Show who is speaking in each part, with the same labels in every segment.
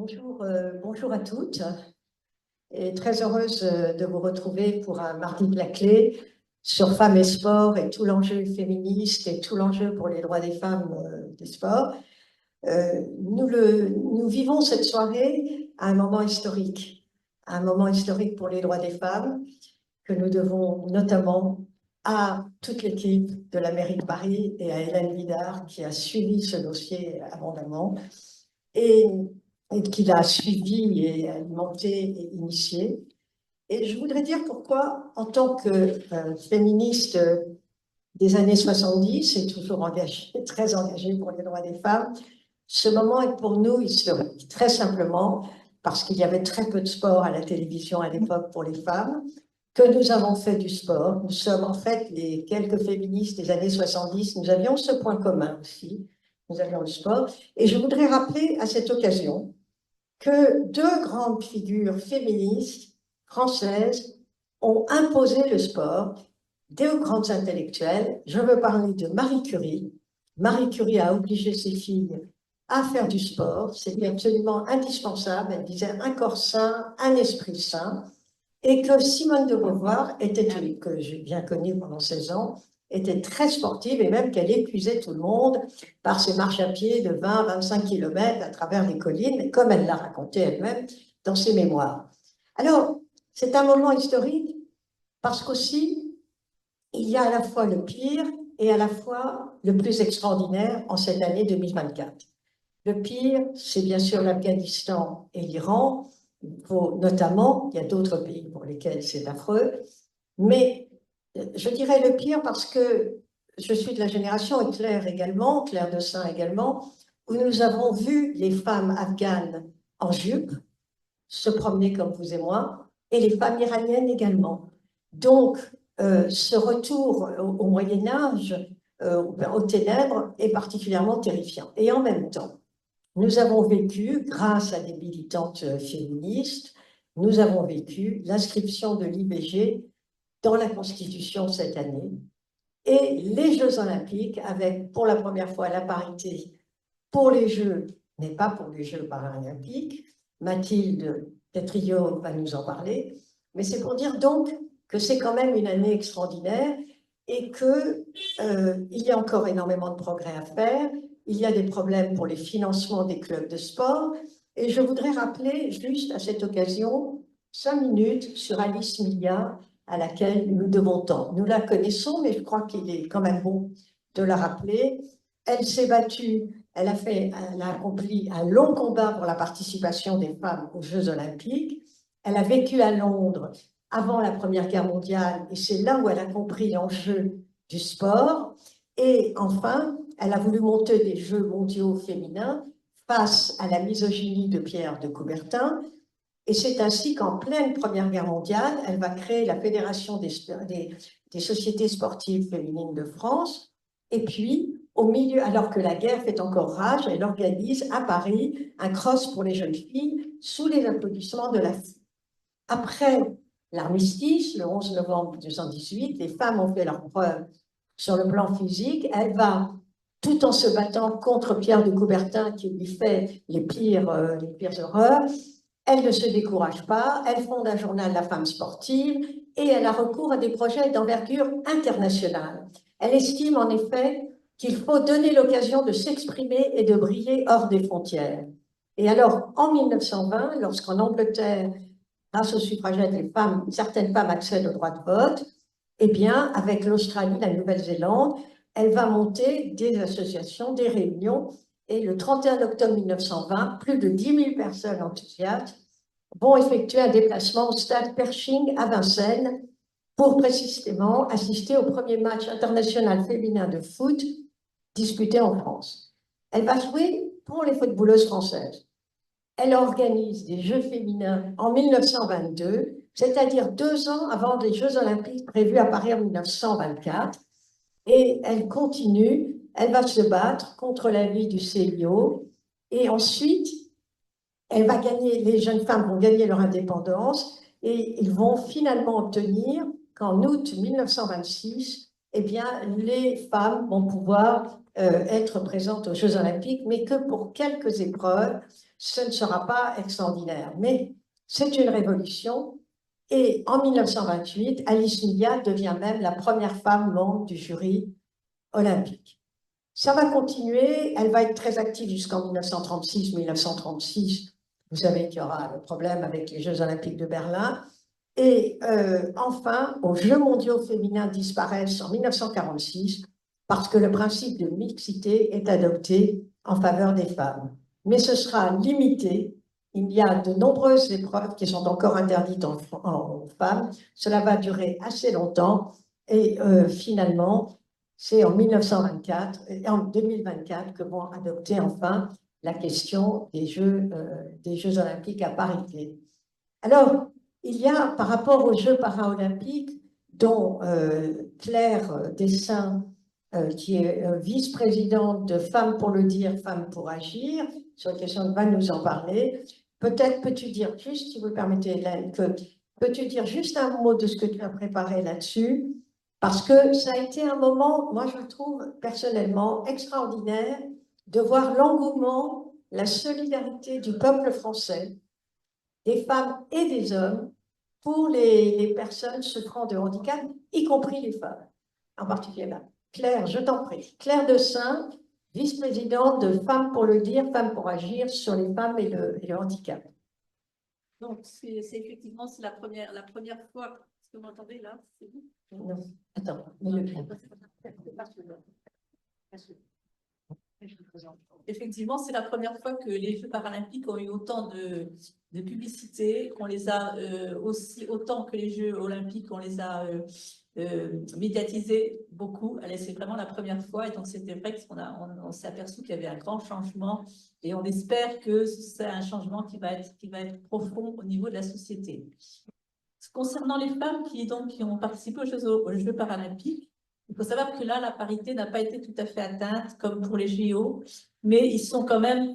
Speaker 1: Bonjour à toutes et très heureuse de vous retrouver pour un mardi de la clé sur femmes et sport et tout l'enjeu féministe et tout l'enjeu pour les droits des femmes des sports. Nous vivons cette soirée à un moment historique pour les droits des femmes que nous devons notamment à toute l'équipe de la mairie de Paris et à Hélène Vidard qui a suivi ce dossier abondamment et qui l'a suivi et alimenté et initié. Et je voudrais dire pourquoi, en tant que féministe des années 70 et toujours engagée, très engagée pour les droits des femmes, ce moment est pour nous historique. Très simplement parce qu'il y avait très peu de sport à la télévision à l'époque pour les femmes, que nous avons fait du sport. Nous sommes en fait les quelques féministes des années 70, nous avions ce point commun aussi, nous avions le sport. Et je voudrais rappeler à cette occasion que deux grandes figures féministes françaises ont imposé le sport, deux grandes intellectuelles. Je veux parler de Marie Curie. Marie Curie a obligé ses filles à faire du sport. C'était absolument indispensable. Elle disait un corps sain, un esprit sain. Et que Simone de Beauvoir, que j'ai bien connue pendant 16 ans, était très sportive et même qu'elle épuisait tout le monde par ses marches à pied de 20-25 km à travers les collines, comme elle l'a raconté elle-même dans ses mémoires. Alors, c'est un moment historique parce qu'aussi, il y a à la fois le pire et à la fois le plus extraordinaire en cette année 2024. Le pire, c'est bien sûr l'Afghanistan et l'Iran, notamment, il y a d'autres pays pour lesquels c'est affreux, mais je dirais le pire parce que je suis de la génération, et Claire également, Claire Dessin également, où nous avons vu les femmes afghanes en jupe se promener comme vous et moi, et les femmes iraniennes également. Donc, ce retour au Moyen-Âge, aux ténèbres, est particulièrement terrifiant. Et en même temps, nous avons vécu, grâce à des militantes féministes, nous avons vécu l'inscription de l'IVG dans la Constitution cette année et les Jeux Olympiques avec, pour la première fois, la parité pour les Jeux, mais pas pour les Jeux paralympiques. Mathilde Pétriot va nous en parler. Mais c'est pour dire donc que c'est quand même une année extraordinaire et qu'il y a encore énormément de progrès à faire. Il y a des problèmes pour les financements des clubs de sport. Et je voudrais rappeler juste à cette occasion 5 minutes sur Alice Milliat, à laquelle nous devons tant. Nous la connaissons, mais je crois qu'il est quand même bon de la rappeler. Elle s'est battue, elle a accompli un long combat pour la participation des femmes aux Jeux Olympiques. Elle a vécu à Londres avant la Première Guerre mondiale, et c'est là où elle a compris l'enjeu du sport. Et enfin, elle a voulu monter des Jeux mondiaux féminins face à la misogynie de Pierre de Coubertin. Et c'est ainsi qu'en pleine Première Guerre mondiale, elle va créer la Fédération des sociétés sportives féminines de France. Et puis, au milieu, alors que la guerre fait encore rage, elle organise à Paris un cross pour les jeunes filles sous les applaudissements de la foule. Après l'armistice, le 11 novembre 1918, les femmes ont fait leur preuve sur le plan physique. Elle va, tout en se battant contre Pierre de Coubertin qui lui fait les pires horreurs, elle ne se décourage pas, elle fonde un journal La Femme sportive et elle a recours à des projets d'envergure internationale. Elle estime en effet qu'il faut donner l'occasion de s'exprimer et de briller hors des frontières. Et alors, en 1920, lorsqu'en Angleterre, grâce aux suffragettes, certaines femmes accèdent au droit de vote, eh bien, avec l'Australie, la Nouvelle-Zélande, elle va monter des associations, des réunions. Et le 31 octobre 1920, plus de 10 000 personnes enthousiastes vont effectuer un déplacement au stade Pershing à Vincennes pour précisément assister au premier match international féminin de foot disputé en France. Elle va jouer pour les footballeuses françaises. Elle organise des Jeux féminins en 1922, c'est-à-dire 2 ans avant les Jeux olympiques prévus à Paris en 1924. Et elle continue, elle va se battre contre l'avis du CIO. Et ensuite, les jeunes femmes vont gagner leur indépendance et ils vont finalement obtenir qu'en août 1926, eh bien, les femmes vont pouvoir être présente aux Jeux Olympiques, mais que pour quelques épreuves, ce ne sera pas extraordinaire. Mais c'est une révolution. Et en 1928, Alice Milla devient même la première femme membre du jury olympique. Ça va continuer, elle va être très active jusqu'en 1936. Vous savez qu'il y aura le problème avec les Jeux Olympiques de Berlin. Et enfin, aux Jeux mondiaux féminins disparaissent en 1946 parce que le principe de mixité est adopté en faveur des femmes. Mais ce sera limité. Il y a de nombreuses épreuves qui sont encore interdites aux femmes. Cela va durer assez longtemps et finalement, c'est en 1924 et en 2024 que vont adopter enfin la question des Jeux olympiques à parité. Alors, il y a, par rapport aux Jeux paralympiques, dont Claire Dessin, qui est vice-présidente de Femmes pour le dire, Femmes pour agir, sur la question, va nous en parler. Peut-être peux-tu dire juste, si vous le permettez, Hélène, peux-tu dire juste un mot de ce que tu as préparé là-dessus? Parce que ça a été un moment, moi je le trouve personnellement extraordinaire, de voir l'engouement, la solidarité du peuple français, des femmes et des hommes, pour les personnes souffrant de handicap, y compris les femmes, en particulier là. Claire, je t'en prie. Claire Dessin, vice-présidente de Femmes pour le dire, Femmes pour agir sur les femmes et le handicap.
Speaker 2: Donc, effectivement, c'est la première fois. Est-ce que vous m'entendez là? C'est vous?
Speaker 1: Non, attends, mais
Speaker 2: Effectivement, c'est la première fois que les Jeux paralympiques ont eu autant de publicité, qu'on les a aussi, autant que les Jeux olympiques, on les a médiatisés beaucoup. C'est vraiment la première fois, et donc c'était vrai qu'on s'est aperçu qu'il y avait un grand changement, et on espère que c'est un changement qui va être profond au niveau de la société. Concernant les femmes qui ont participé aux Jeux paralympiques, il faut savoir que là, la parité n'a pas été tout à fait atteinte, comme pour les JO, mais il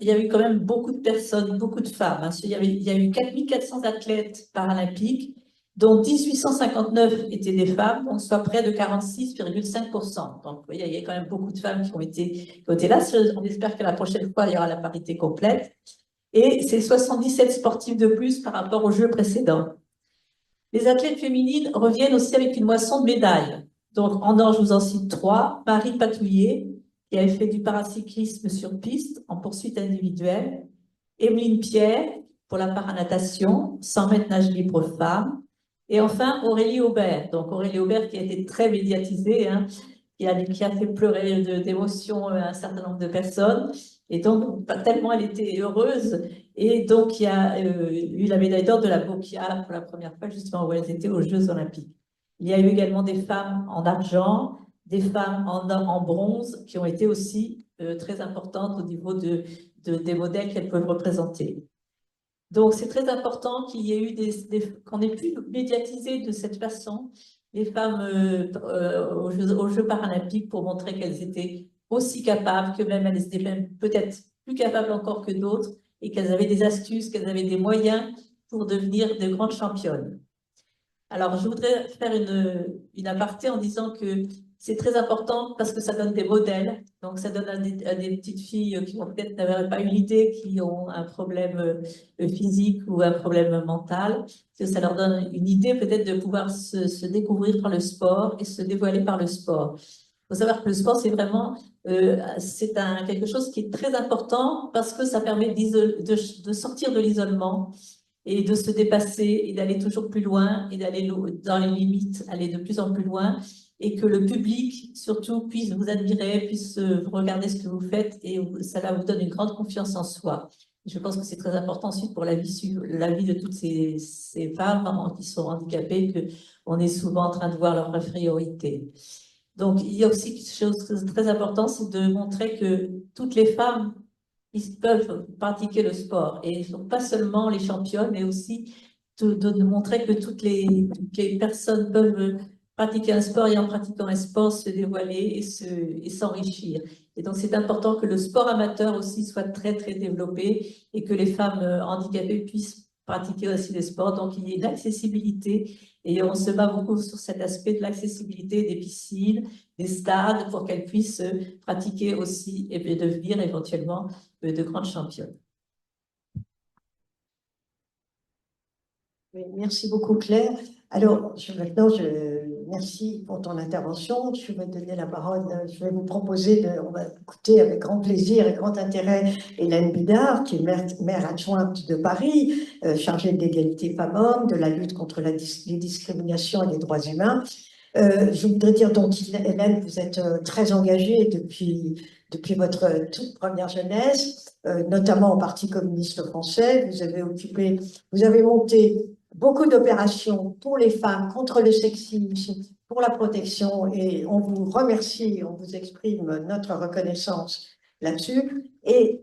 Speaker 2: y a eu quand même beaucoup de personnes, beaucoup de femmes. Hein. Il y a eu 4400 athlètes paralympiques, dont 1859 étaient des femmes, donc soit près de 46,5%. Donc, vous voyez, il y a quand même beaucoup de femmes qui ont été là. On espère que la prochaine fois, il y aura la parité complète. Et c'est 77 sportifs de plus par rapport aux Jeux précédents. Les athlètes féminines reviennent aussi avec une moisson de médailles. Donc, en or, je vous en cite 3. Marie Patouillet, qui avait fait du paracyclisme sur piste en poursuite individuelle. Emeline Pierre, pour la paranatation, 100 mètres nage libre femmes. Et enfin, Aurélie Aubert. Donc, Aurélie Aubert qui a été très médiatisée, hein, qui a fait pleurer d'émotion un certain nombre de personnes. Et donc, tellement elle était heureuse. Et donc, il y a eu la médaille d'or de la Bokia pour la première fois, justement, où elles étaient aux Jeux olympiques. Il y a eu également des femmes en argent, des femmes en bronze, qui ont été aussi très importantes au niveau des modèles qu'elles peuvent représenter. Donc, c'est très important qu'il y ait eu qu'on ait pu médiatiser de cette façon les femmes aux Jeux paralympiques pour montrer qu'elles étaient aussi capables, que même elles étaient même peut-être plus capables encore que d'autres, et qu'elles avaient des astuces, qu'elles avaient des moyens pour devenir de grandes championnes. Alors, je voudrais faire une aparté en disant que c'est très important parce que ça donne des modèles. Donc, ça donne à des petites filles qui peut-être n'avaient pas eu l'idée, qui ont un problème physique ou un problème mental. Ça leur donne une idée peut-être de pouvoir se découvrir par le sport et se dévoiler par le sport. Il faut savoir que le sport, c'est vraiment quelque chose qui est très important parce que ça permet de sortir de l'isolement et de se dépasser et d'aller toujours plus loin et d'aller dans les limites, aller de plus en plus loin, et que le public, surtout, puisse vous admirer, puisse regarder ce que vous faites, et ça vous donne une grande confiance en soi. Je pense que c'est très important ensuite pour la vie de toutes ces femmes qui sont handicapées, qu'on est souvent en train de voir leur infériorité. Donc, il y a aussi quelque chose de très important, c'est de montrer que toutes les femmes ils peuvent pratiquer le sport. Et pas seulement les championnes, mais aussi de montrer que toutes les personnes peuvent pratiquer un sport et en pratiquant un sport se dévoiler et s'enrichir. Et donc, c'est important que le sport amateur aussi soit très, très développé et que les femmes handicapées puissent pratiquer aussi des sports. Donc, il y ait l'accessibilité Et on se bat beaucoup sur cet aspect de l'accessibilité des piscines, des stades, pour qu'elles puissent pratiquer aussi et devenir éventuellement de grandes championnes.
Speaker 1: Oui, merci beaucoup, Claire. Alors, merci pour ton intervention. Je vais donner la parole, je vais vous proposer, on va écouter avec grand plaisir et grand intérêt Hélène Bidard, qui est maire adjointe de Paris, chargée de l'égalité femmes-hommes, de la lutte contre les discriminations et les droits humains. Je voudrais dire donc, Hélène, vous êtes très engagée depuis votre toute première jeunesse, notamment au Parti communiste français. Vous avez monté beaucoup d'opérations pour les femmes, contre le sexisme, pour la protection, et on vous remercie, on vous exprime notre reconnaissance là-dessus. Et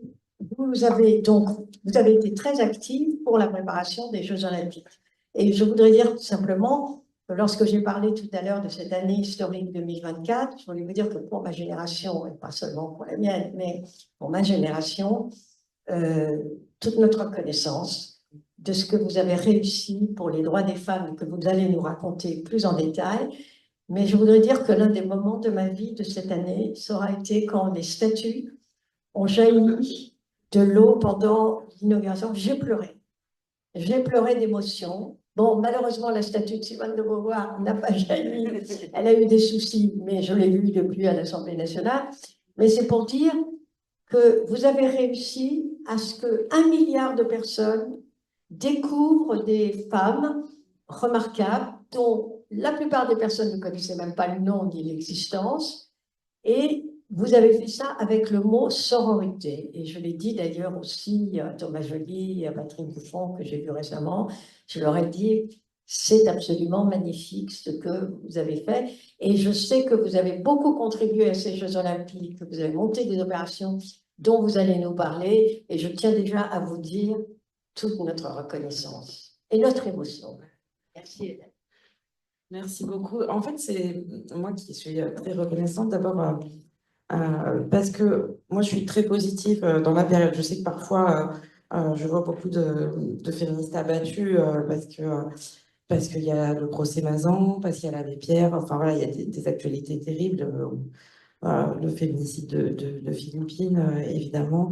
Speaker 1: vous avez été très active pour la préparation des Jeux Olympiques. Et je voudrais dire tout simplement, lorsque j'ai parlé tout à l'heure de cette année historique 2024, je voulais vous dire que pour ma génération, et pas seulement pour la mienne, mais pour ma génération, toute notre reconnaissance de ce que vous avez réussi pour les droits des femmes, que vous allez nous raconter plus en détail. Mais je voudrais dire que l'un des moments de ma vie de cette année, ça aura été quand les statues ont jailli de l'eau pendant l'inauguration. J'ai pleuré. J'ai pleuré d'émotion. Bon, malheureusement, la statue de Simone de Beauvoir n'a pas jailli. Elle a eu des soucis, mais je l'ai vue depuis à l'Assemblée nationale. Mais c'est pour dire que vous avez réussi à ce que 1 milliard de personnes découvrent des femmes remarquables dont la plupart des personnes ne connaissaient même pas le nom ni l'existence. Et vous avez fait ça avec le mot sororité. Et je l'ai dit d'ailleurs aussi à Thomas Joly, à Patrick Bouffon, que j'ai vu récemment. Je leur ai dit, c'est absolument magnifique ce que vous avez fait. Et je sais que vous avez beaucoup contribué à ces Jeux Olympiques, que vous avez monté des opérations dont vous allez nous parler. Et je tiens déjà à vous dire toute notre reconnaissance et notre émotion. Merci, Hélène.
Speaker 3: Merci beaucoup. En fait, c'est moi qui suis très reconnaissante d'abord parce que moi, je suis très positive dans la période. Je sais que parfois, je vois beaucoup de féministes abattues parce qu'il y a le procès Mazan, parce qu'il y a l'abbé Pierre. Enfin, voilà, il y a des actualités terribles. Le féminicide de Philippines, évidemment,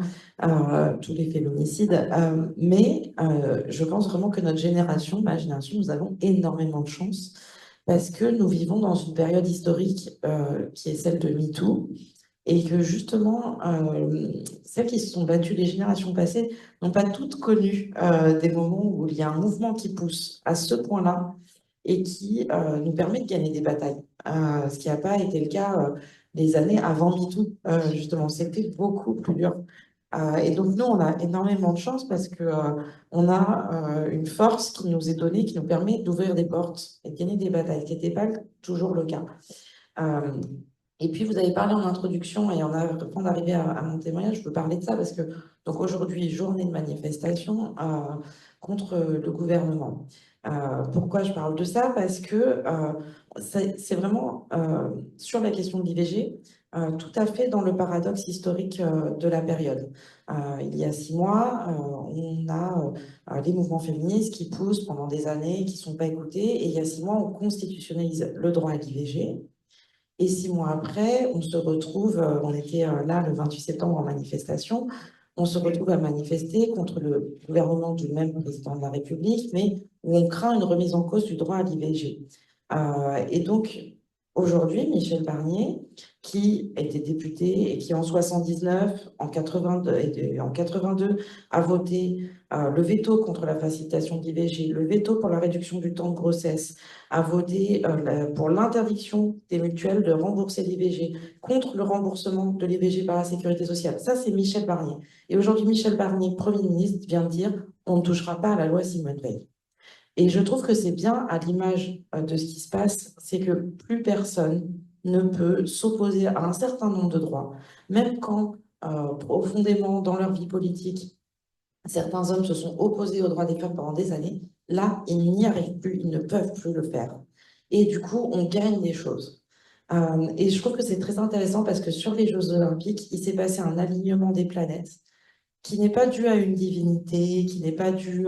Speaker 3: tous les féminicides. Mais je pense vraiment que notre génération, ma génération, nous avons énormément de chance parce que nous vivons dans une période historique qui est celle de MeToo et que justement, celles qui se sont battues les générations passées n'ont pas toutes connu des moments où il y a un mouvement qui pousse à ce point-là et qui nous permet de gagner des batailles. Ce qui n'a pas été le cas les années avant MeToo, justement, c'était beaucoup plus dur. Et donc, nous, on a énormément de chance parce que on a une force qui nous est donnée, qui nous permet d'ouvrir des portes et de gagner des batailles, ce qui n'était pas toujours le cas. Et puis, vous avez parlé en introduction, et avant d'arriver à mon témoignage, je peux parler de ça parce que, donc aujourd'hui, journée de manifestation contre le gouvernement. Pourquoi je parle de ça? Parce que c'est vraiment sur la question de l'IVG, tout à fait dans le paradoxe historique de la période. Il y a 6 mois, on a les mouvements féministes qui poussent pendant des années, qui ne sont pas écoutés, et il y a 6 mois, on constitutionnalise le droit à l'IVG. Et 6 mois après, on se retrouve, on était là le 28 septembre en manifestation, on se retrouve à manifester contre le gouvernement du même président de la République, mais où on craint une remise en cause du droit à l'IVG. Et donc, aujourd'hui, Michel Barnier, qui était député et qui en 79, en 82 a voté le veto contre la facilitation de l'IVG, le veto pour la réduction du temps de grossesse, a voté pour l'interdiction des mutuelles de rembourser l'IVG, contre le remboursement de l'IVG par la sécurité sociale. Ça, c'est Michel Barnier. Et aujourd'hui, Michel Barnier, Premier ministre, vient de dire « on ne touchera pas à la loi Simone Veil ». Et je trouve que c'est bien à l'image de ce qui se passe, c'est que plus personne ne peut s'opposer à un certain nombre de droits, même quand profondément dans leur vie politique, certains hommes se sont opposés aux droits des femmes pendant des années. Là, ils n'y arrivent plus, ils ne peuvent plus le faire. Et du coup, on gagne des choses. Et je trouve que c'est très intéressant parce que sur les Jeux Olympiques, il s'est passé un alignement des planètes qui n'est pas due à une divinité, qui n'est pas due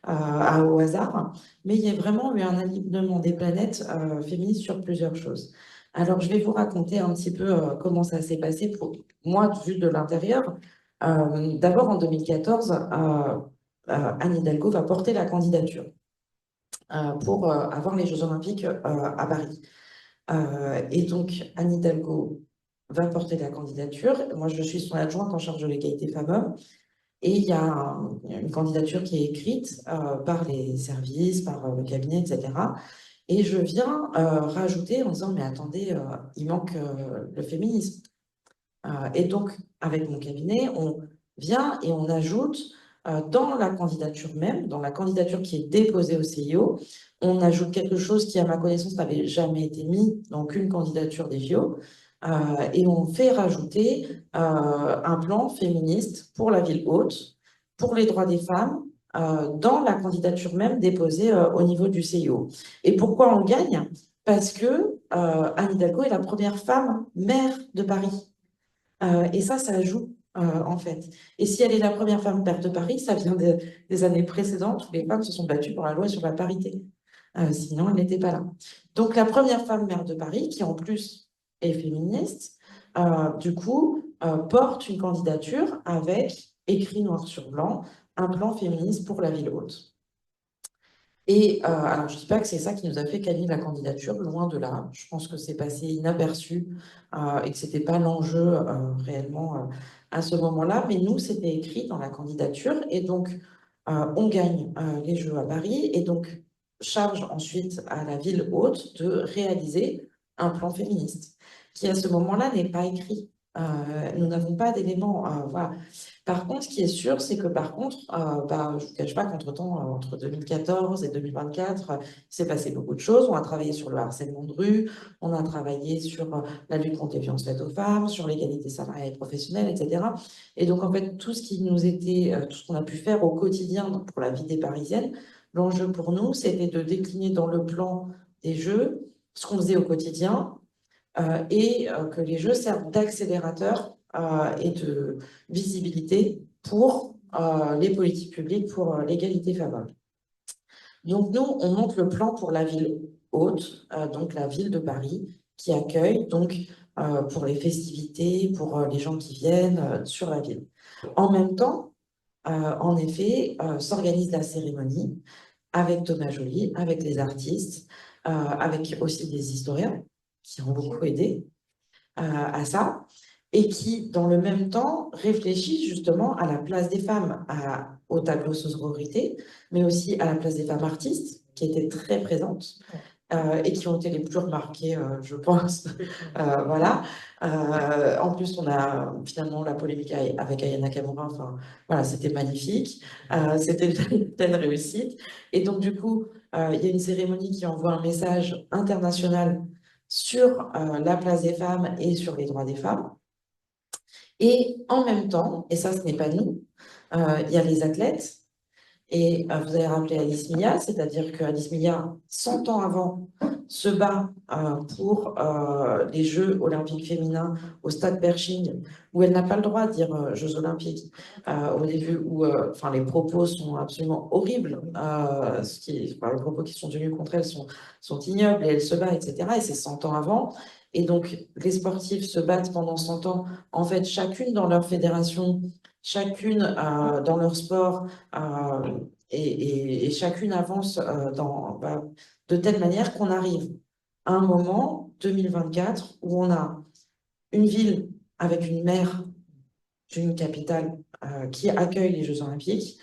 Speaker 3: au hasard, mais il y a vraiment eu un alignement des planètes féministes sur plusieurs choses. Alors, je vais vous raconter un petit peu comment ça s'est passé pour moi, vu de l'intérieur. D'abord, en 2014, Anne Hidalgo va porter la candidature pour avoir les Jeux Olympiques à Paris. Et donc, Anne Hidalgo va porter la candidature. Moi, je suis son adjointe en charge de l'égalité femmes-hommes. Et il y a une candidature qui est écrite par les services, par le cabinet, etc. Et je viens rajouter en disant, mais attendez, il manque le féminisme. Et donc, avec mon cabinet, on vient et on ajoute dans la candidature même, dans la candidature qui est déposée au CIO, on ajoute quelque chose qui, à ma connaissance, n'avait jamais été mis dans aucune candidature des JO, et on fait rajouter un plan féministe pour la ville haute, pour les droits des femmes, dans la candidature même déposée au niveau du CIO. Et pourquoi on gagne? Parce que Anne Hidalgo est la première femme maire de Paris. Et ça joue, en fait. Et si elle est la première femme maire de Paris, ça vient des années précédentes où les femmes se sont battues pour la loi sur la parité. Sinon, elle n'était pas là. Donc, la première femme maire de Paris, qui en plus est féministe, du coup, porte une candidature avec, écrit noir sur blanc, un plan féministe pour la ville haute. Et alors, je ne dis pas que c'est ça qui nous a fait gagner la candidature, loin de là. Je pense que c'est passé inaperçu et que ce n'était pas l'enjeu réellement à ce moment-là. Mais nous, c'était écrit dans la candidature. Et donc, on gagne les Jeux à Paris. Et donc, charge ensuite à la ville haute de réaliser un plan féministe, qui à ce moment-là n'est pas écrit. Nous n'avons pas d'éléments. Voilà. Par contre, ce qui est sûr, c'est que par contre, je ne vous cache pas qu'entre-temps, entre 2014 et 2024, il s'est passé beaucoup de choses. On a travaillé sur le harcèlement de rue, on a travaillé sur la lutte contre les violences faites aux femmes, sur l'égalité salariale et professionnelle, etc. Et donc, en fait, tout ce qui nous était, tout ce qu'on a pu faire au quotidien pour la vie des Parisiennes, l'enjeu pour nous, c'était de décliner dans le plan des Jeux ce qu'on faisait au quotidien et que les Jeux servent d'accélérateur et de visibilité pour les politiques publiques pour l'égalité femmes-hommes. Donc nous, on monte le plan pour la ville haute, donc la ville de Paris, qui accueille donc pour les festivités, pour les gens qui viennent sur la ville. En même temps, en effet, s'organise la cérémonie avec Thomas Joly, avec les artistes, avec aussi des historiens qui ont beaucoup aidé à ça, et qui, dans le même temps, réfléchit justement à la place des femmes au tableau sororité, mais aussi à la place des femmes artistes, qui étaient très présentes, et qui ont été les plus remarquées, je pense. Voilà. En plus, on a finalement la polémique avec Aya Nakamura, enfin, voilà, c'était magnifique, c'était une pleine réussite. Et donc, du coup, il y a une cérémonie qui envoie un message international sur la place des femmes et sur les droits des femmes. Et en même temps, et ça ce n'est pas nous, il y a les athlètes, et vous avez rappelé Alice Mia, c'est-à-dire qu'Alice Mia, 100 ans avant, se bat pour les Jeux olympiques féminins au stade Pershing, où elle n'a pas le droit de dire Jeux olympiques au début, où enfin, les propos sont absolument horribles, les propos qui sont tenus contre elle sont ignobles, et elle se bat, etc. Et c'est 100 ans avant. Et donc, les sportifs se battent pendant 100 ans, en fait, chacune dans leur fédération, chacune dans leur sport, et chacune avance de telle manière qu'on arrive à un moment, 2024, où on a une ville avec une maire d'une capitale qui accueille les Jeux Olympiques,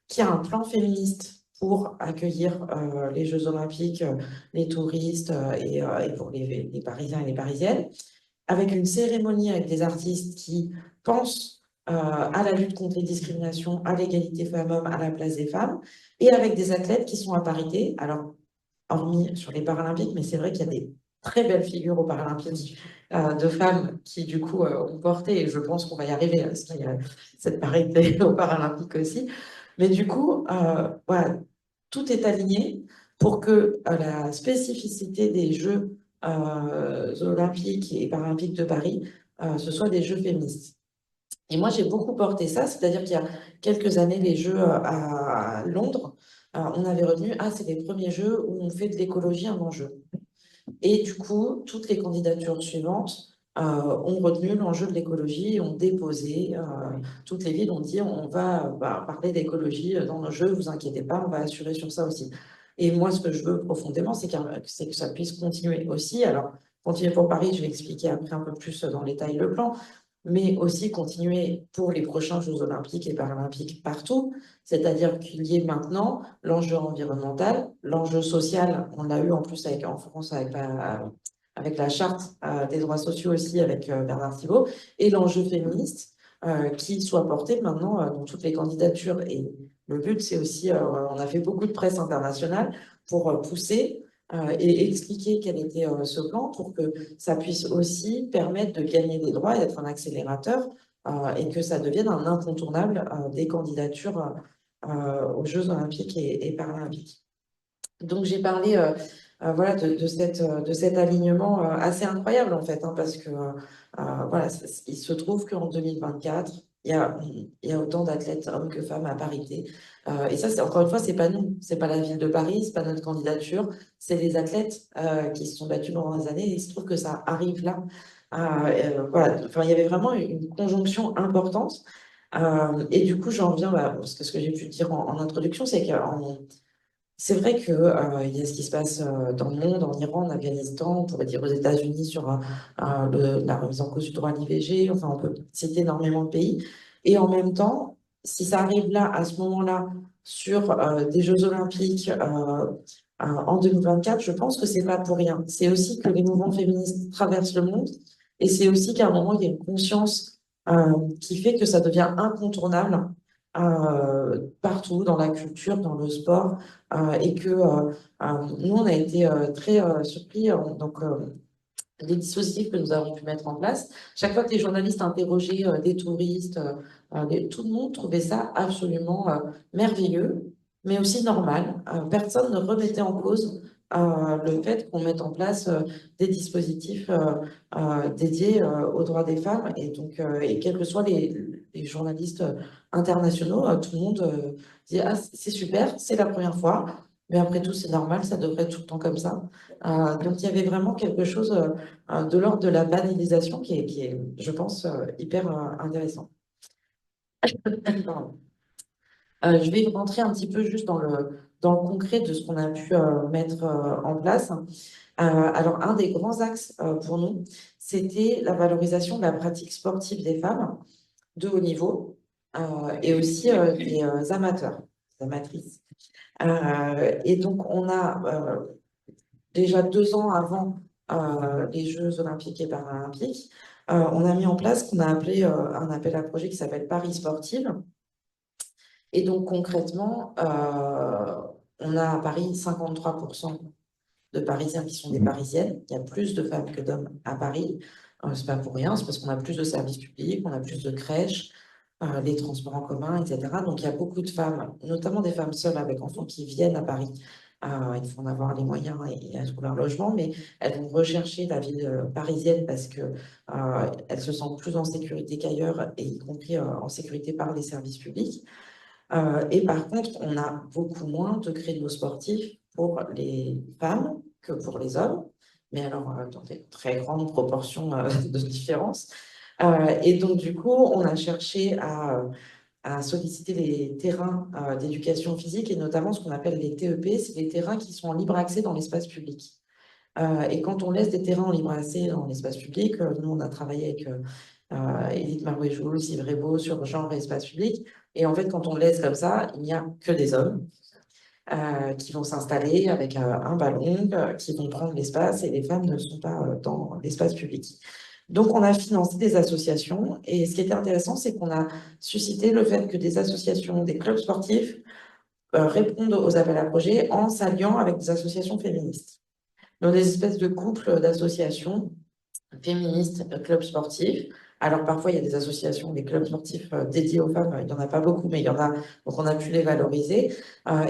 Speaker 3: qui a un plan féministe pour accueillir les Jeux Olympiques, les touristes et pour les Parisiens et les Parisiennes, avec une cérémonie avec des artistes qui pensent à la lutte contre les discriminations, à l'égalité femmes-hommes, à la place des femmes, et avec des athlètes qui sont à parité, alors hormis sur les Paralympiques, mais c'est vrai qu'il y a des très belles figures aux Paralympiques de femmes qui du coup ont porté, et je pense qu'on va y arriver, parce qu'il y a cette parité aux Paralympiques aussi, mais du coup, voilà, tout est aligné pour que la spécificité des Jeux olympiques et paralympiques de Paris, ce soit des Jeux féministes. Et moi, j'ai beaucoup porté ça, c'est-à-dire qu'il y a quelques années, les Jeux à Londres, on avait retenu, ah, c'est les premiers Jeux où on fait de l'écologie un enjeu. Et du coup, toutes les candidatures suivantes ont retenu l'enjeu de l'écologie, ont déposé, toutes les villes ont dit, on va parler d'écologie dans nos Jeux, vous inquiétez pas, on va assurer sur ça aussi. Et moi, ce que je veux profondément, c'est que ça puisse continuer aussi. Alors, continuer pour Paris, je vais expliquer après un peu plus dans le détail le plan, mais aussi continuer pour les prochains Jeux olympiques et paralympiques partout, c'est-à-dire qu'il y ait maintenant l'enjeu environnemental, l'enjeu social, on l'a eu en plus en France avec la charte des droits sociaux aussi avec Bernard Thibault, et l'enjeu féministe qui soit porté maintenant dans toutes les candidatures. Et le but, c'est aussi, on a fait beaucoup de presse internationale pour pousser et expliquer quel était ce plan pour que ça puisse aussi permettre de gagner des droits et d'être un accélérateur et que ça devienne un incontournable des candidatures aux Jeux olympiques et paralympiques. Donc j'ai parlé voilà, de cet alignement assez incroyable en fait, hein, parce que voilà, il se trouve qu'en 2024, il y a autant d'athlètes hommes que femmes à parité. Et ça, encore une fois, c'est pas nous, c'est pas la ville de Paris, c'est pas notre candidature, c'est les athlètes qui se sont battus pendant des années et il se trouve que ça arrive là. Voilà, enfin, il y avait vraiment une conjonction importante. Et du coup, j'en viens, parce que ce que j'ai pu dire en introduction, c'est que c'est vrai que, il y a ce qui se passe dans le monde, en Iran, en Afghanistan, on pourrait dire aux États-Unis sur la remise en cause du droit à l'IVG, enfin on peut citer énormément de pays. Et en même temps, si ça arrive là, à ce moment-là, sur des Jeux olympiques en 2024, je pense que c'est pas pour rien. C'est aussi que les mouvements féministes traversent le monde et c'est aussi qu'à un moment, il y a une conscience qui fait que ça devient incontournable partout, dans la culture, dans le sport et que nous, on a été très surpris. Les dispositifs que nous avons pu mettre en place, chaque fois que les journalistes interrogeaient des touristes, tout le monde trouvait ça absolument merveilleux, mais aussi normal. Personne ne remettait en cause le fait qu'on mette en place des dispositifs dédiés aux droits des femmes. Et donc, et quels que soient les journalistes internationaux, tout le monde dit ah, c'est super, c'est la première fois. Mais après tout, c'est normal, ça devrait être tout le temps comme ça. Donc, il y avait vraiment quelque chose de l'ordre de la banalisation qui est, je pense, hyper intéressant. Pardon. Je vais rentrer un petit peu juste dans le concret de ce qu'on a pu mettre en place. Alors, un des grands axes pour nous, c'était la valorisation de la pratique sportive des femmes de haut niveau et aussi des amateurs, des amatrices. Et donc, on a déjà 2 ans avant les Jeux olympiques et paralympiques, on a mis en place ce qu'on a appelé un appel à projet qui s'appelle Paris Sportive. Et donc concrètement, on a à Paris 53% de Parisiens qui sont des Parisiennes. Il y a plus de femmes que d'hommes à Paris. C'est pas pour rien, c'est parce qu'on a plus de services publics, on a plus de crèches, les transports en commun, etc. Donc il y a beaucoup de femmes, notamment des femmes seules avec enfants qui viennent à Paris. Il faut en avoir les moyens et trouver un logement, mais elles vont rechercher la ville parisienne parce que elles se sentent plus en sécurité qu'ailleurs, et y compris en sécurité par les services publics. Et par contre, on a beaucoup moins de créneaux sportifs pour les femmes que pour les hommes, mais alors dans des très grandes proportions de différence. Et donc, du coup, on a cherché à solliciter les terrains d'éducation physique et notamment ce qu'on appelle les TEP, c'est les terrains qui sont en libre accès dans l'espace public. Et quand on laisse des terrains en libre accès dans l'espace public, nous, on a travaillé avec Édith Marouet-Joules, Yves Rebaud sur genre et espace public. Et en fait, quand on laisse comme ça, il n'y a que des hommes qui vont s'installer avec un ballon, qui vont prendre l'espace et les femmes ne sont pas dans l'espace public. Donc, on a financé des associations et ce qui était intéressant, c'est qu'on a suscité le fait que des associations, des clubs sportifs répondent aux appels à projets en s'alliant avec des associations féministes. Donc, des espèces de couples d'associations féministes, clubs sportifs. Alors, parfois, il y a des associations, des clubs sportifs dédiés aux femmes. Il n'y en a pas beaucoup, mais il y en a. Donc, on a pu les valoriser.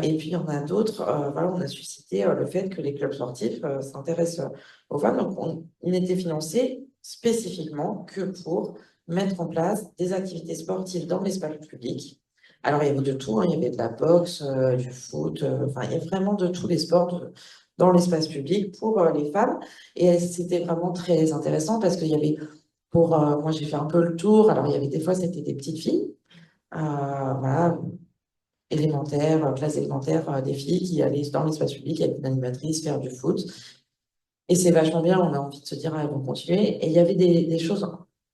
Speaker 3: Et puis, il y en a d'autres. Voilà, on a suscité le fait que les clubs sportifs s'intéressent aux femmes. Donc, ils n'étaient financés spécifiquement que pour mettre en place des activités sportives dans l'espace public. Alors, il y avait de tout, hein, il y avait de la boxe, du foot, enfin, il y a vraiment de tous les sports dans l'espace public pour les femmes. Et c'était vraiment très intéressant parce qu'il y avait, moi j'ai fait un peu le tour, alors il y avait des fois, c'était des petites filles, voilà, élémentaires, classe élémentaire, des filles qui allaient dans l'espace public avec une animatrice faire du foot. Et c'est vachement bien, on a envie de se dire, ah, elles vont continuer. Et il y avait des choses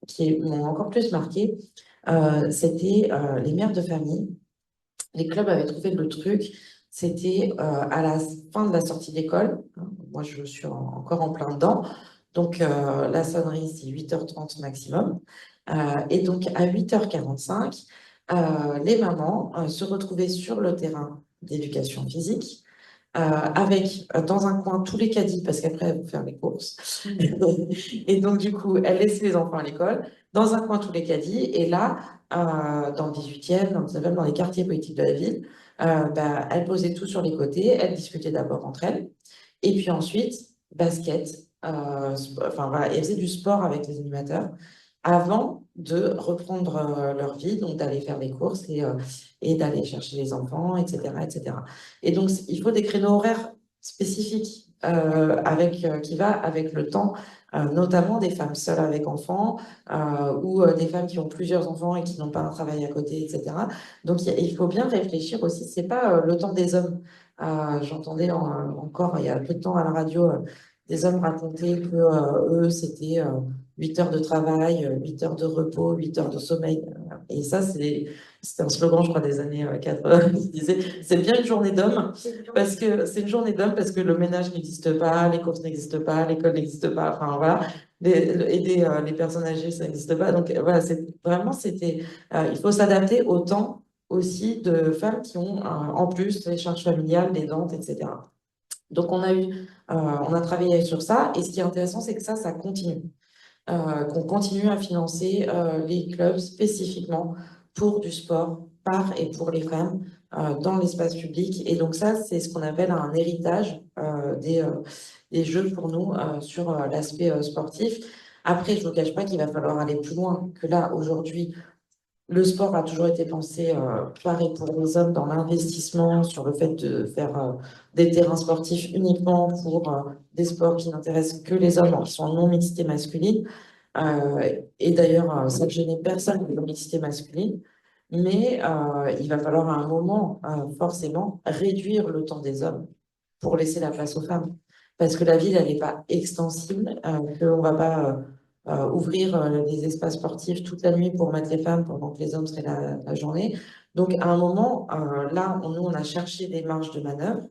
Speaker 3: qui m'ont encore plus marqué, c'était les mères de famille. Les clubs avaient trouvé le truc, c'était à la fin de la sortie d'école. Moi, je suis encore en plein dedans. Donc, la sonnerie, c'est 8h30 maximum. Et donc, à 8h45, les mamans se retrouvaient sur le terrain d'éducation physique avec dans un coin tous les caddies, parce qu'après, elles vont faire les courses. Et donc, du coup, elles laissent les enfants à l'école, dans un coin tous les caddies, et là, dans le 18e, dans le 19e, dans les quartiers politiques de la ville, bah, elles posaient tout sur les côtés, elles discutaient d'abord entre elles, et puis ensuite, basket, enfin voilà, elles faisaient du sport avec les animateurs, avant de reprendre leur vie, donc d'aller faire les courses et d'aller chercher les enfants, etc., etc. Et donc, il faut des créneaux horaires spécifiques qui va avec le temps, notamment des femmes seules avec enfants ou des femmes qui ont plusieurs enfants et qui n'ont pas un travail à côté, etc. Donc, il faut bien réfléchir aussi. C'est pas le temps des hommes. J'entendais encore il y a peu de temps à la radio des hommes raconter que eux, c'était 8 heures de travail, 8 heures de repos, 8 heures de sommeil. Et ça, c'était un slogan, je crois, des années 80 qui disait c'est bien une journée d'homme parce que c'est une journée d'homme parce que le ménage n'existe pas, les courses n'existent pas, l'école n'existe pas, enfin voilà, aider les personnes âgées, ça n'existe pas. Donc voilà, il faut s'adapter au temps aussi de femmes qui ont en plus les charges familiales, les dents, etc. Donc on a travaillé sur ça et ce qui est intéressant, c'est que ça continue qu'on continue à financer les clubs spécifiquement pour du sport par et pour les femmes dans l'espace public. Et donc ça, c'est ce qu'on appelle un héritage des Jeux pour nous sur l'aspect sportif. Après, je ne vous cache pas qu'il va falloir aller plus loin que là, aujourd'hui. Le sport a toujours été pensé par et pour les hommes dans l'investissement, sur le fait de faire des terrains sportifs uniquement pour des sports qui n'intéressent que les hommes, qui sont en non-mixité masculine. Et d'ailleurs, ça ne gênait personne, la non-mixité masculine. Mais il va falloir à un moment, forcément, réduire le temps des hommes pour laisser la place aux femmes. Parce que la ville, elle n'est pas extensible, qu'on ne va pas ouvrir des espaces sportifs toute la nuit pour mettre les femmes pendant que les hommes seraient la journée. Donc, à un moment, là, nous, on a cherché des marges de manœuvre,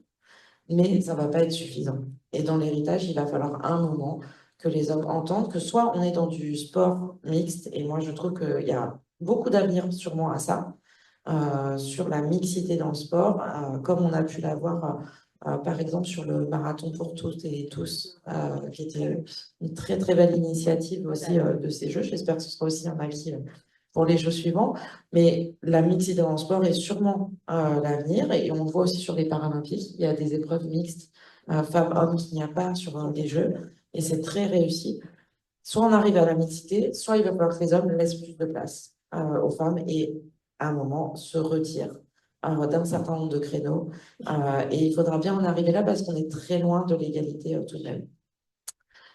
Speaker 3: mais ça ne va pas être suffisant. Et dans l'héritage, il va falloir un moment que les hommes entendent que soit on est dans du sport mixte, et moi, je trouve qu'il y a beaucoup d'avenir sûrement à ça, sur la mixité dans le sport, comme on a pu l'avoir par exemple sur le marathon pour toutes et tous, qui était une très très belle initiative aussi de ces Jeux. J'espère que ce sera aussi un acquis pour les Jeux suivants. Mais la mixité dans le sport est sûrement l'avenir et on le voit aussi sur les Paralympiques. Il y a des épreuves mixtes femmes-hommes qu'il n'y a pas sur les Jeux et c'est très réussi. Soit on arrive à la mixité, soit il va falloir que les hommes laissent plus de place aux femmes et à un moment se retirent d'un certain nombre de créneaux. Et il faudra bien en arriver là parce qu'on est très loin de l'égalité tout de même.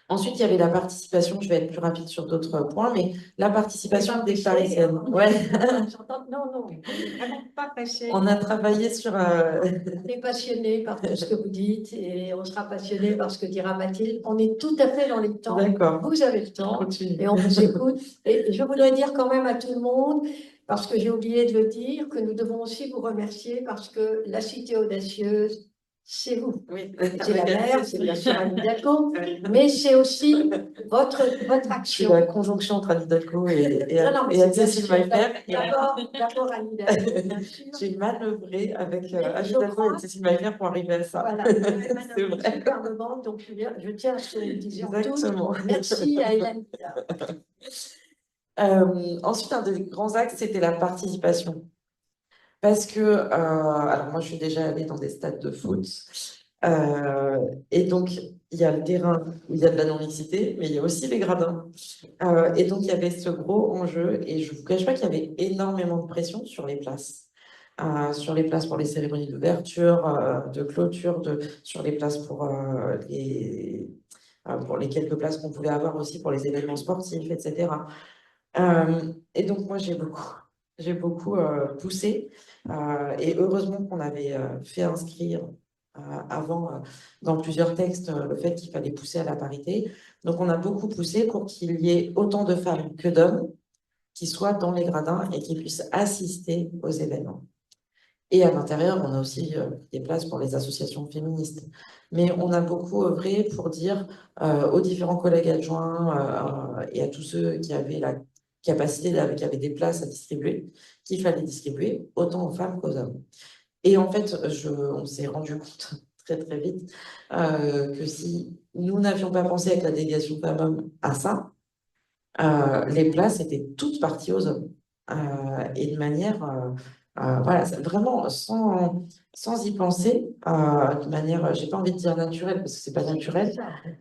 Speaker 3: Ensuite, il y avait la participation, je vais être plus rapide sur d'autres points, mais la participation des Parisiennes. Ouais.
Speaker 1: Non, non, on n'est vraiment pas pressé.
Speaker 3: On a travaillé sur...
Speaker 1: On est passionné par tout ce que vous dites et on sera passionné par ce que dira Mathilde. On est tout à fait dans les temps.
Speaker 3: D'accord.
Speaker 1: Vous avez le temps
Speaker 3: Continue.
Speaker 1: et on vous écoute. Et je voudrais dire quand même à tout le monde, parce que j'ai oublié de le dire, que nous devons aussi vous remercier parce que la Cité audacieuse, c'est vous.
Speaker 3: Oui.
Speaker 1: C'est la mère, c'est bien sûr Anne Hidalgo, mais c'est aussi votre
Speaker 3: C'est
Speaker 1: action.
Speaker 3: la conjonction entre Anne Hidalgo et Anne-Cécile Maillefert.
Speaker 1: D'abord Anne Hidalgo, bien sûr.
Speaker 3: J'ai manœuvré avec
Speaker 1: Mais
Speaker 3: Anne
Speaker 1: je
Speaker 3: Hidalgo et
Speaker 1: crois-
Speaker 3: Anne-Cécile Maillefert pour arriver à ça.
Speaker 1: Voilà,
Speaker 3: C'est vrai.
Speaker 1: superbement, donc je tiens à ce que nous disions tous.
Speaker 3: Exactement.
Speaker 1: Merci à Hélène Picard.
Speaker 3: Ensuite, un des grands axes, c'était la participation. Parce que, alors moi, je suis déjà allée dans des stades de foot. Et donc, il y a le terrain où il y a de la non-mixité, mais il y a aussi les gradins. Et donc, il y avait ce gros enjeu, et je ne vous cache pas qu'il y avait énormément de pression sur les places. Sur les places pour les cérémonies d'ouverture, de clôture, sur les places pour les quelques places qu'on pouvait avoir aussi pour les événements sportifs, etc. Et donc, moi, j'ai beaucoup poussé. Et heureusement qu'on avait fait inscrire avant dans plusieurs textes le fait qu'il fallait pousser à la parité. Donc, on a beaucoup poussé pour qu'il y ait autant de femmes que d'hommes qui soient dans les gradins et qui puissent assister aux événements. Et à l'intérieur, on a aussi des places pour les associations féministes. Mais on a beaucoup œuvré pour dire aux différents collègues adjoints et à tous ceux qui avaient la capacité, qui avaient des places à distribuer, qu'il fallait distribuer autant aux femmes qu'aux hommes. Et en fait, on s'est rendu compte très très vite que si nous n'avions pas pensé avec la délégation femmes-hommes à ça, les places étaient toutes parties aux hommes. Et de manière, voilà, vraiment sans y penser, de manière, j'ai pas envie de dire naturelle, parce que c'est pas naturel,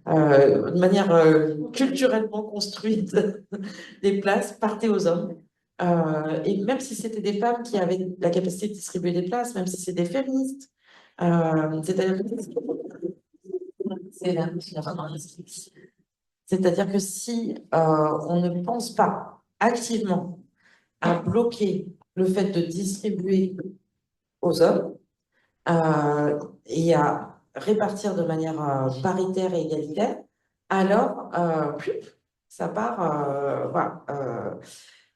Speaker 3: de manière culturellement construite, les places partaient aux hommes. Et même si c'était des femmes qui avaient la capacité de distribuer des places, même si c'est des féministes, c'est-à-dire que c'est-à-dire que si on ne pense pas activement à bloquer le fait de distribuer aux hommes et à répartir de manière paritaire et égalitaire, alors ça part voilà,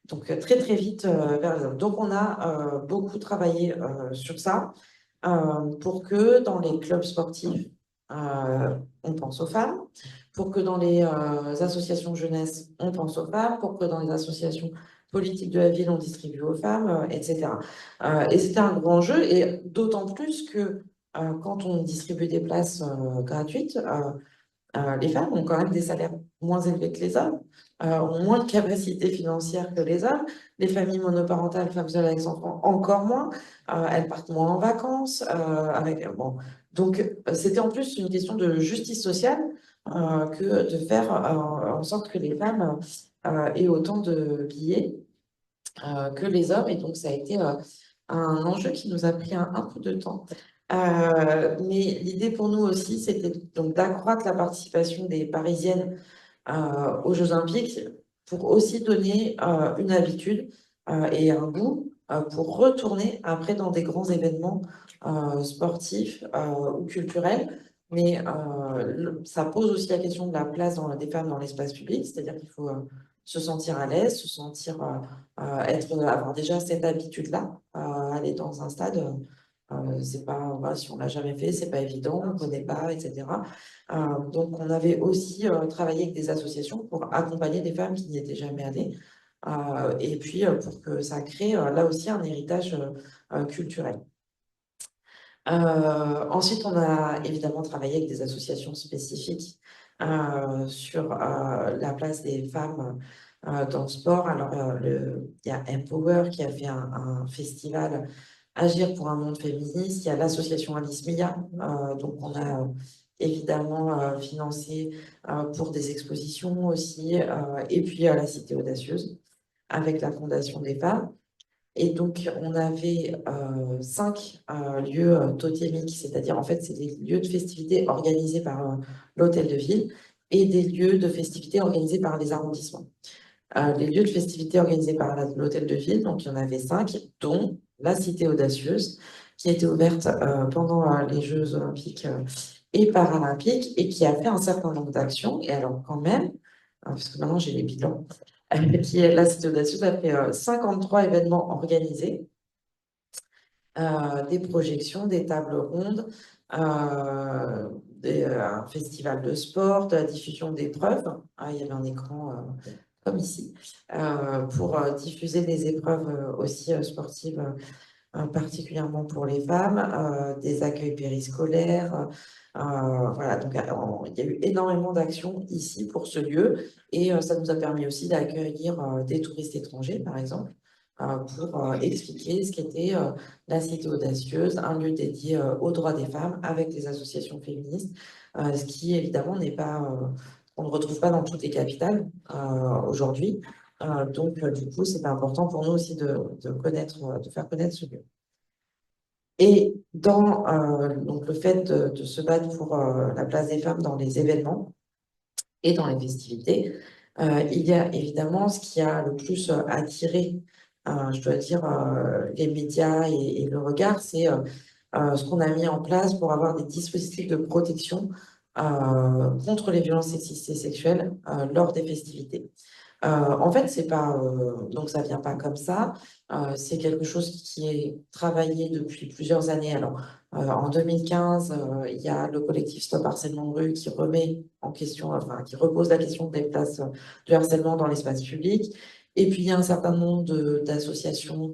Speaker 3: donc très très vite vers les hommes. Donc on a beaucoup travaillé sur ça pour que dans les clubs sportifs, on pense aux femmes, pour que dans les associations jeunesse, on pense aux femmes, pour que dans les associations politiques de la ville, on distribue aux femmes, etc. Et c'était un grand enjeu, et d'autant plus que quand on distribue des places gratuites, les femmes ont quand même des salaires moins élevés que les hommes, ont moins de capacité financière que les hommes. Les familles monoparentales, femmes seules avec enfants, encore moins. Elles partent moins en vacances. Bon. Donc, c'était en plus une question de justice sociale que de faire en sorte que les femmes aient autant de billets que les hommes. Et donc, ça a été un enjeu qui nous a pris un peu de temps. Mais l'idée pour nous aussi, c'était donc d'accroître la participation des Parisiennes aux Jeux Olympiques pour aussi donner une habitude et un goût pour retourner après dans des grands événements sportifs ou culturels. Mais ça pose aussi la question de la place des femmes dans l'espace public, c'est-à-dire qu'il faut se sentir à l'aise, se sentir avoir déjà cette habitude-là, aller dans un stade. C'est pas, voilà, si on l'a jamais fait, c'est pas évident, on ne connaît pas, etc. Donc, on avait aussi travaillé avec des associations pour accompagner des femmes qui n'y étaient jamais allées, et puis pour que ça crée là aussi un héritage culturel. Ensuite, on a évidemment travaillé avec des associations spécifiques sur la place des femmes dans le sport. Alors, il y a Empower qui a fait un festival Agir pour un monde féministe. Il y a l'association Alice Mia, donc on a évidemment financé pour des expositions aussi, et puis la Cité Audacieuse avec la Fondation des femmes. Et donc, on avait 5 lieux totémiques, c'est-à-dire en fait, c'est des lieux de festivités organisés par l'hôtel de ville et des lieux de festivités organisés par les arrondissements. Les lieux de festivités organisés par l'hôtel de ville, donc il y en avait 5, dont la Cité Audacieuse, qui a été ouverte pendant les Jeux Olympiques et Paralympiques et qui a fait un certain nombre d'actions. Et alors, quand même, parce que maintenant j'ai les bilans, la Cité Audacieuse a fait 53 événements organisés, des projections, des tables rondes, un festival de sport, de la diffusion d'épreuves. Il y avait un écran comme ici, pour diffuser des épreuves aussi sportives, particulièrement pour les femmes, des accueils périscolaires. Voilà, donc il y a eu énormément d'actions ici pour ce lieu et ça nous a permis aussi d'accueillir des touristes étrangers, par exemple, pour expliquer ce qu'était la Cité audacieuse, un lieu dédié aux droits des femmes avec les associations féministes, ce qui évidemment n'est pas, on ne retrouve pas dans toutes les capitales aujourd'hui. Donc, du coup, c'est important pour nous aussi de connaître, de faire connaître ce lieu. Et dans donc le fait de se battre pour la place des femmes dans les événements et dans les festivités, il y a évidemment ce qui a le plus attiré, je dois dire, les médias et le regard, c'est ce qu'on a mis en place pour avoir des dispositifs de protection contre les violences sexistes et sexuelles lors des festivités. En fait, c'est pas donc ça vient pas comme ça. C'est quelque chose qui est travaillé depuis plusieurs années. Alors, en 2015, il y a le collectif Stop Harcèlement de rue qui remet en question, enfin, qui repose la question des places de harcèlement dans l'espace public. Et puis, il y a un certain nombre d'associations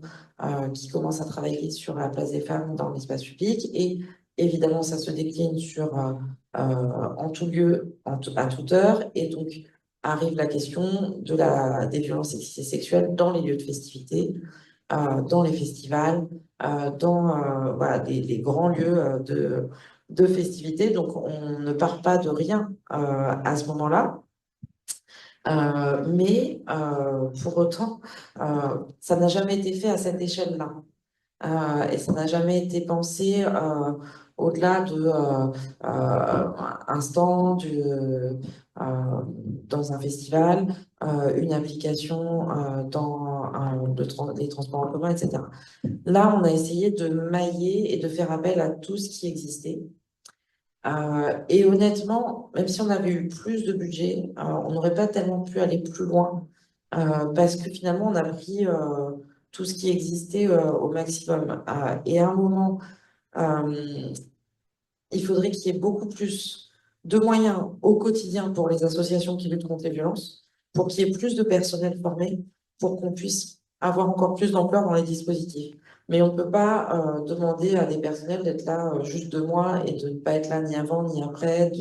Speaker 3: qui commencent à travailler sur la place des femmes dans l'espace public. Et évidemment, ça se décline sur en tout lieu, à toute heure. Et donc, arrive la question des violences sexistes et sexuelles dans les lieux de festivité, dans les festivals, dans voilà, des grands lieux de festivités. Donc, on ne part pas de rien à ce moment-là. Mais pour autant, ça n'a jamais été fait à cette échelle-là. Et ça n'a jamais été pensé au-delà de un stand dans un festival, une application dans les transports en commun, etc. Là, on a essayé de mailler et de faire appel à tout ce qui existait. Et honnêtement, même si on avait eu plus de budget, on n'aurait pas tellement pu aller plus loin parce que finalement, on a pris tout ce qui existait au maximum. Et à un moment, il faudrait qu'il y ait beaucoup plus de moyens au quotidien pour les associations qui luttent contre les violences, pour qu'il y ait plus de personnel formé, pour qu'on puisse avoir encore plus d'ampleur dans les dispositifs. Mais on ne peut pas demander à des personnels d'être là juste 2 mois et de ne pas être là ni avant ni après,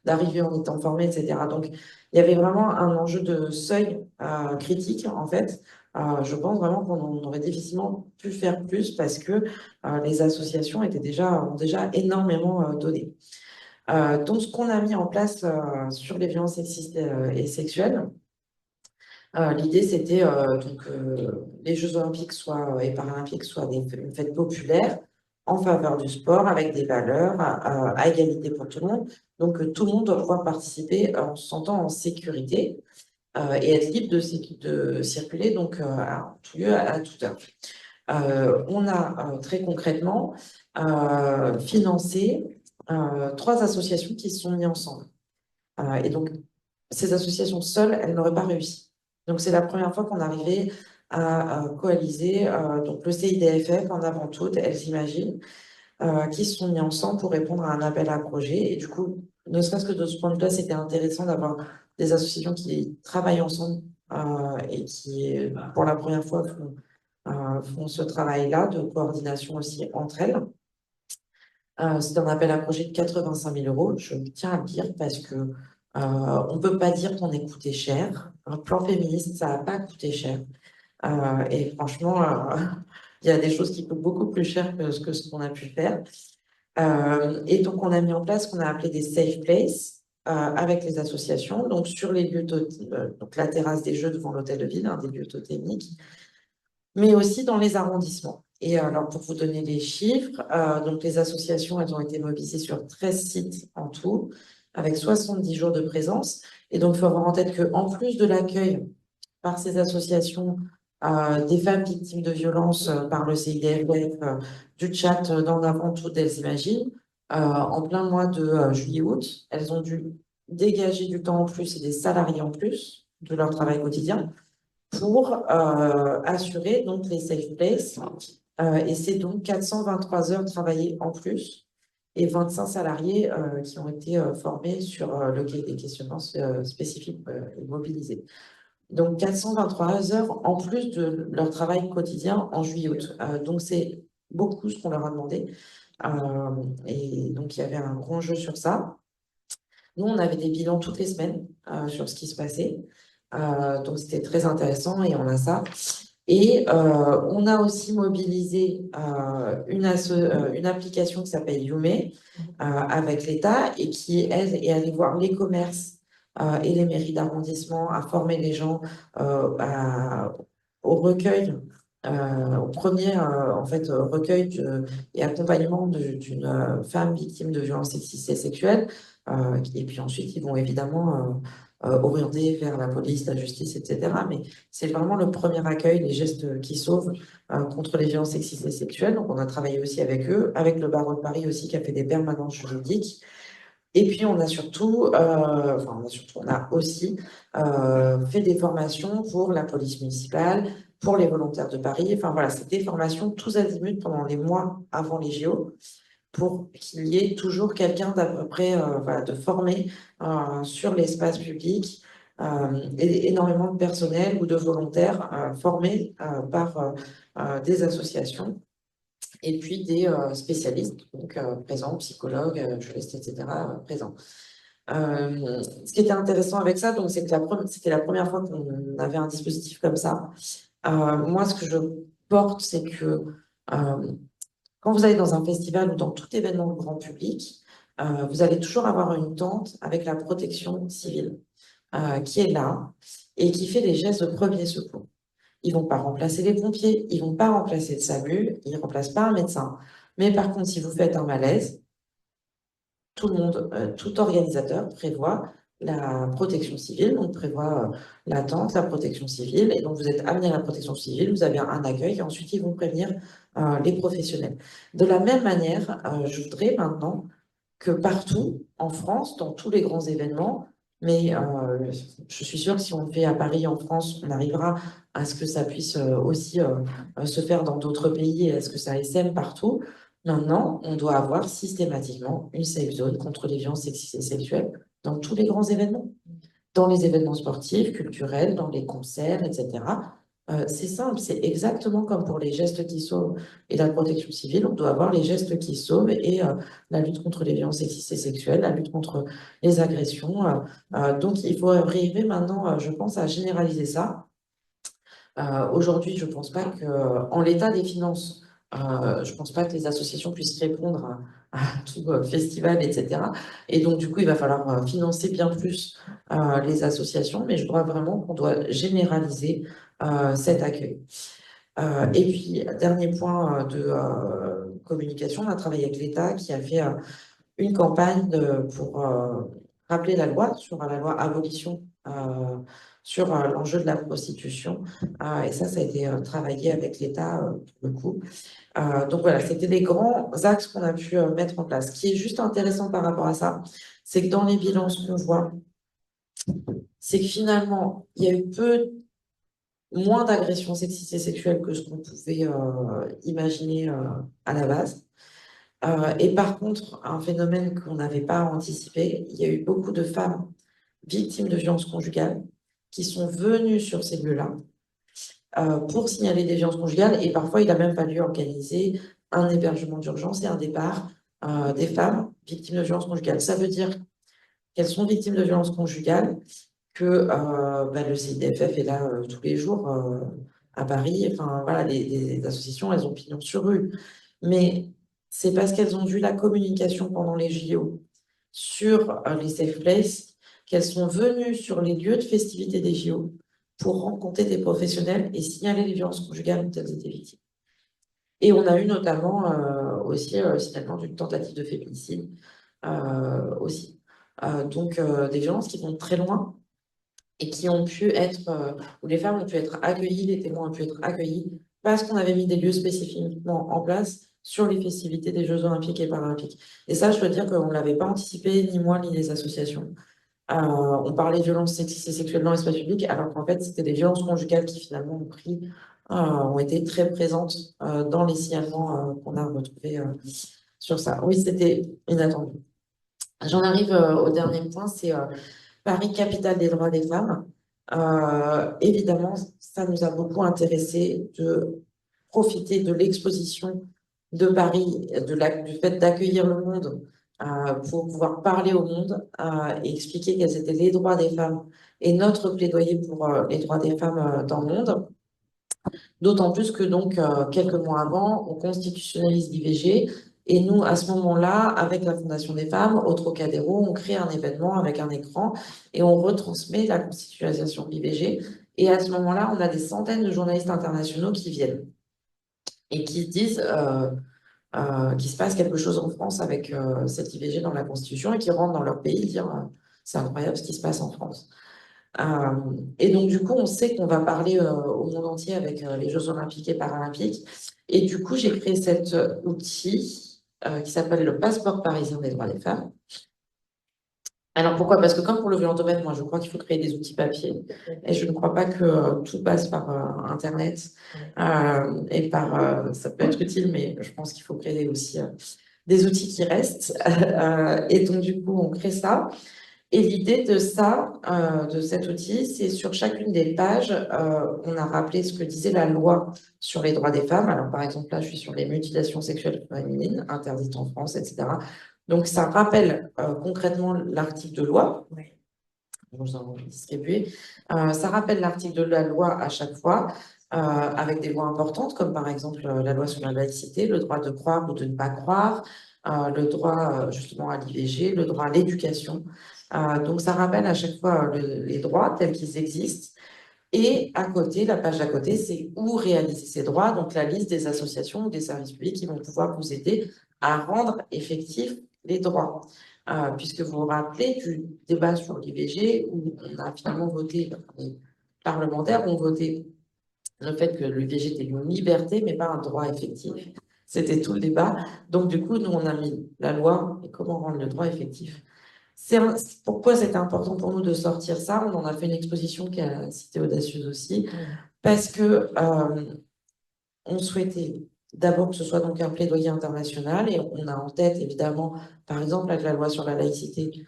Speaker 3: d'arriver en étant formés, etc. Donc, il y avait vraiment un enjeu de seuil critique, en fait. Je pense vraiment qu'on aurait difficilement pu faire plus parce que les associations ont déjà énormément donné. Donc, ce qu'on a mis en place sur les violences sexistes et sexuelles, l'idée, c'était les Jeux olympiques et paralympiques soient une fête populaire en faveur du sport, avec des valeurs à égalité pour tout le monde. Donc, tout le monde doit pouvoir participer en se sentant en sécurité et être libre de circuler donc, à tout lieu, à toute heure. On a très concrètement financé 3 associations qui se sont mises ensemble. Et donc, ces associations seules, elles n'auraient pas réussi. Donc, c'est la première fois qu'on arrivait à coaliser donc le CIDFF en avant toutes, elles imaginent, qui se sont mis ensemble pour répondre à un appel à projet. Et du coup, ne serait-ce que de ce point de vue-là, c'était intéressant d'avoir des associations qui travaillent ensemble et qui, pour la première fois, font ce travail-là de coordination aussi entre elles. C'est un appel à projet de 85 000 €. Je tiens à le dire parce que on ne peut pas dire qu'on ait coûté cher. Un plan féministe, ça n'a pas coûté cher. Et franchement, il y a des choses qui coûtent beaucoup plus cher que ce qu'on a pu faire. Et donc, on a mis en place ce qu'on a appelé des safe places avec les associations, donc sur les lieux, donc la terrasse des Jeux devant l'hôtel de ville, des lieux totémiques, mais aussi dans les arrondissements. Et alors, pour vous donner les chiffres, donc les associations, elles ont été mobilisées sur 13 sites en tout, avec 70 jours de présence. Et donc, il faut avoir en tête qu'en plus de l'accueil par ces associations des femmes victimes de violences par le CIDFF, du chat dans avant tout elles imaginent, en plein mois de juillet-août, elles ont dû dégager du temps en plus et des salariés en plus de leur travail quotidien pour assurer donc les safe places. Et c'est donc 423 heures travaillées en plus et 25 salariés qui ont été formés sur des questionnements spécifiques et mobilisés. Donc 423 heures en plus de leur travail quotidien en juillet-août. Donc c'est beaucoup ce qu'on leur a demandé. Et donc il y avait un grand jeu sur ça. Nous, on avait des bilans toutes les semaines sur ce qui se passait. Donc c'était très intéressant et on a ça. Et on a aussi mobilisé une application qui s'appelle Yume avec l'État et qui aide et aller voir les commerces et les mairies d'arrondissement à former les gens au recueil, au premier en fait, recueil et accompagnement d'une femme victime de violences sexistes et sexuelles. Et puis ensuite, ils vont évidemment orienter vers la police, la justice, etc. Mais c'est vraiment le premier accueil, les gestes qui sauvent contre les violences sexistes et sexuelles. Donc, on a travaillé aussi avec eux, avec le barreau de Paris aussi, qui a fait des permanences juridiques. Et puis, on a surtout, on a aussi fait des formations pour la police municipale, pour les volontaires de Paris. Enfin, voilà, c'était des formations tous azimuts pendant les mois avant les JO pour qu'il y ait toujours quelqu'un d'à peu près voilà, de formé sur l'espace public et énormément de personnel ou de volontaires formés par des associations et puis des spécialistes, donc présents, psychologues, juristes, etc., présents. Ce qui était intéressant avec ça, donc, c'est que c'était la première fois qu'on avait un dispositif comme ça. Moi, ce que je porte, c'est que quand vous allez dans un festival ou dans tout événement grand public, vous allez toujours avoir une tente avec la protection civile qui est là et qui fait les gestes de premier secours. Ils vont pas remplacer les pompiers, ils vont pas remplacer le SAMU, ils remplacent pas un médecin. Mais par contre, si vous faites un malaise, tout le monde, tout organisateur prévoit la protection civile, donc prévoit la tente, la protection civile, et donc vous êtes amené à la protection civile, vous avez un accueil, et ensuite ils vont prévenir les professionnels. De la même manière, je voudrais maintenant que partout en France, dans tous les grands événements, mais je suis sûre que si on le fait à Paris, en France, on arrivera à ce que ça puisse aussi se faire dans d'autres pays et à ce que ça essaime partout. Maintenant, on doit avoir systématiquement une safe zone contre les violences sexistes et sexuelles dans tous les grands événements, dans les événements sportifs, culturels, dans les concerts, etc. C'est simple, c'est exactement comme pour les gestes qui sauvent et la protection civile, on doit avoir les gestes qui sauvent et la lutte contre les violences sexistes et sexuelles, la lutte contre les agressions. Donc, il faut arriver maintenant, je pense, à généraliser ça. Aujourd'hui, je ne pense pas qu'en l'état des finances, je ne pense pas que les associations puissent répondre à tout festival, etc. Et donc, du coup, il va falloir financer bien plus les associations, mais je crois vraiment qu'on doit généraliser cet accueil. Et puis, dernier point de communication, on a travaillé avec l'État qui a fait une campagne pour rappeler la loi sur la loi abolition sur l'enjeu de la prostitution. Et ça a été travaillé avec l'État pour le coup. Donc voilà, c'était les grands axes qu'on a pu mettre en place. Ce qui est juste intéressant par rapport à ça, c'est que dans les bilans, ce qu'on voit, c'est que finalement, il y a eu moins d'agressions sexistes et sexuelles que ce qu'on pouvait imaginer à la base. Et par contre, un phénomène qu'on n'avait pas anticipé, il y a eu beaucoup de femmes victimes de violences conjugales qui sont venues sur ces lieux-là pour signaler des violences conjugales. Et parfois, il a même fallu organiser un hébergement d'urgence et un départ des femmes victimes de violences conjugales. Ça veut dire qu'elles sont victimes de violences conjugales, que le CIDFF est là tous les jours à Paris. Enfin, voilà, les associations, elles ont pignon sur rue. Mais c'est parce qu'elles ont vu la communication pendant les JO sur les safe places qu'elles sont venues sur les lieux de festivité des JO pour rencontrer des professionnels et signaler les violences conjugales dont elles étaient victimes. Et on a eu notamment aussi signalement d'une tentative de féminicide aussi. Donc des violences qui vont très loin et qui ont pu être, où les femmes ont pu être accueillies, les témoins ont pu être accueillis parce qu'on avait mis des lieux spécifiquement en place sur les festivités des Jeux Olympiques et Paralympiques. Et ça, je peux dire qu'on ne l'avait pas anticipé, ni moi, ni les associations. On parlait de violences sexistes et sexuelles dans l'espace public, alors qu'en fait, c'était des violences conjugales qui finalement ont été très présentes dans les signalements qu'on a retrouvés sur ça. Oui, c'était inattendu. J'en arrive au dernier point, c'est Paris, capitale des droits des femmes. Évidemment, ça nous a beaucoup intéressé de profiter de l'exposition de Paris, du fait d'accueillir le monde pour pouvoir parler au monde et expliquer quels étaient les droits des femmes et notre plaidoyer pour les droits des femmes dans le monde. D'autant plus que donc, quelques mois avant, on constitutionnalise l'IVG. Et nous, à ce moment-là, avec la Fondation des femmes, au Trocadéro, on crée un événement avec un écran et on retransmet la constitutionnalisation de l'IVG. Et à ce moment-là, on a des centaines de journalistes internationaux qui viennent et qui disent qu'il se passe quelque chose en France avec cette IVG dans la Constitution et qui rentrent dans leur pays dire c'est incroyable ce qui se passe en France. Et donc, du coup, on sait qu'on va parler au monde entier avec les Jeux Olympiques et Paralympiques. Et du coup, j'ai créé cet outil qui s'appelle le passeport parisien des droits des femmes. Alors, pourquoi? Parce que comme pour le violentomètre, moi, je crois qu'il faut créer des outils papier. Et je ne crois pas que tout passe par Internet. Et par, ça peut être utile, mais je pense qu'il faut créer aussi des outils qui restent. Et donc, du coup, on crée ça. Et l'idée de ça, de cet outil, c'est sur chacune des pages, on a rappelé ce que disait la loi sur les droits des femmes. Alors, par exemple, là, je suis sur les mutilations sexuelles féminines, interdites en France, etc. Donc, ça rappelle concrètement l'article de loi.
Speaker 1: Oui.
Speaker 3: Nous avons distribué. Ça rappelle l'article de la loi à chaque fois, avec des lois importantes, comme par exemple la loi sur la laïcité, le droit de croire ou de ne pas croire, le droit justement à l'IVG, le droit à l'éducation. Donc, ça rappelle à chaque fois les droits tels qu'ils existent. Et à côté, la page d'à côté, c'est où réaliser ces droits, donc la liste des associations ou des services publics qui vont pouvoir vous aider à rendre effectifs les droits. Puisque vous vous rappelez du débat sur l'IVG, où on a finalement voté, les parlementaires ont voté le fait que l'IVG était une liberté, mais pas un droit effectif. C'était tout le débat. Donc, du coup, nous, on a mis la loi et comment rendre le droit effectif. Pourquoi c'était important pour nous de sortir ça? On en a fait une exposition qui est à la Cité Audacieuse aussi, parce que on souhaitait d'abord que ce soit donc un plaidoyer international, et on a en tête évidemment, par exemple, avec la loi sur la laïcité,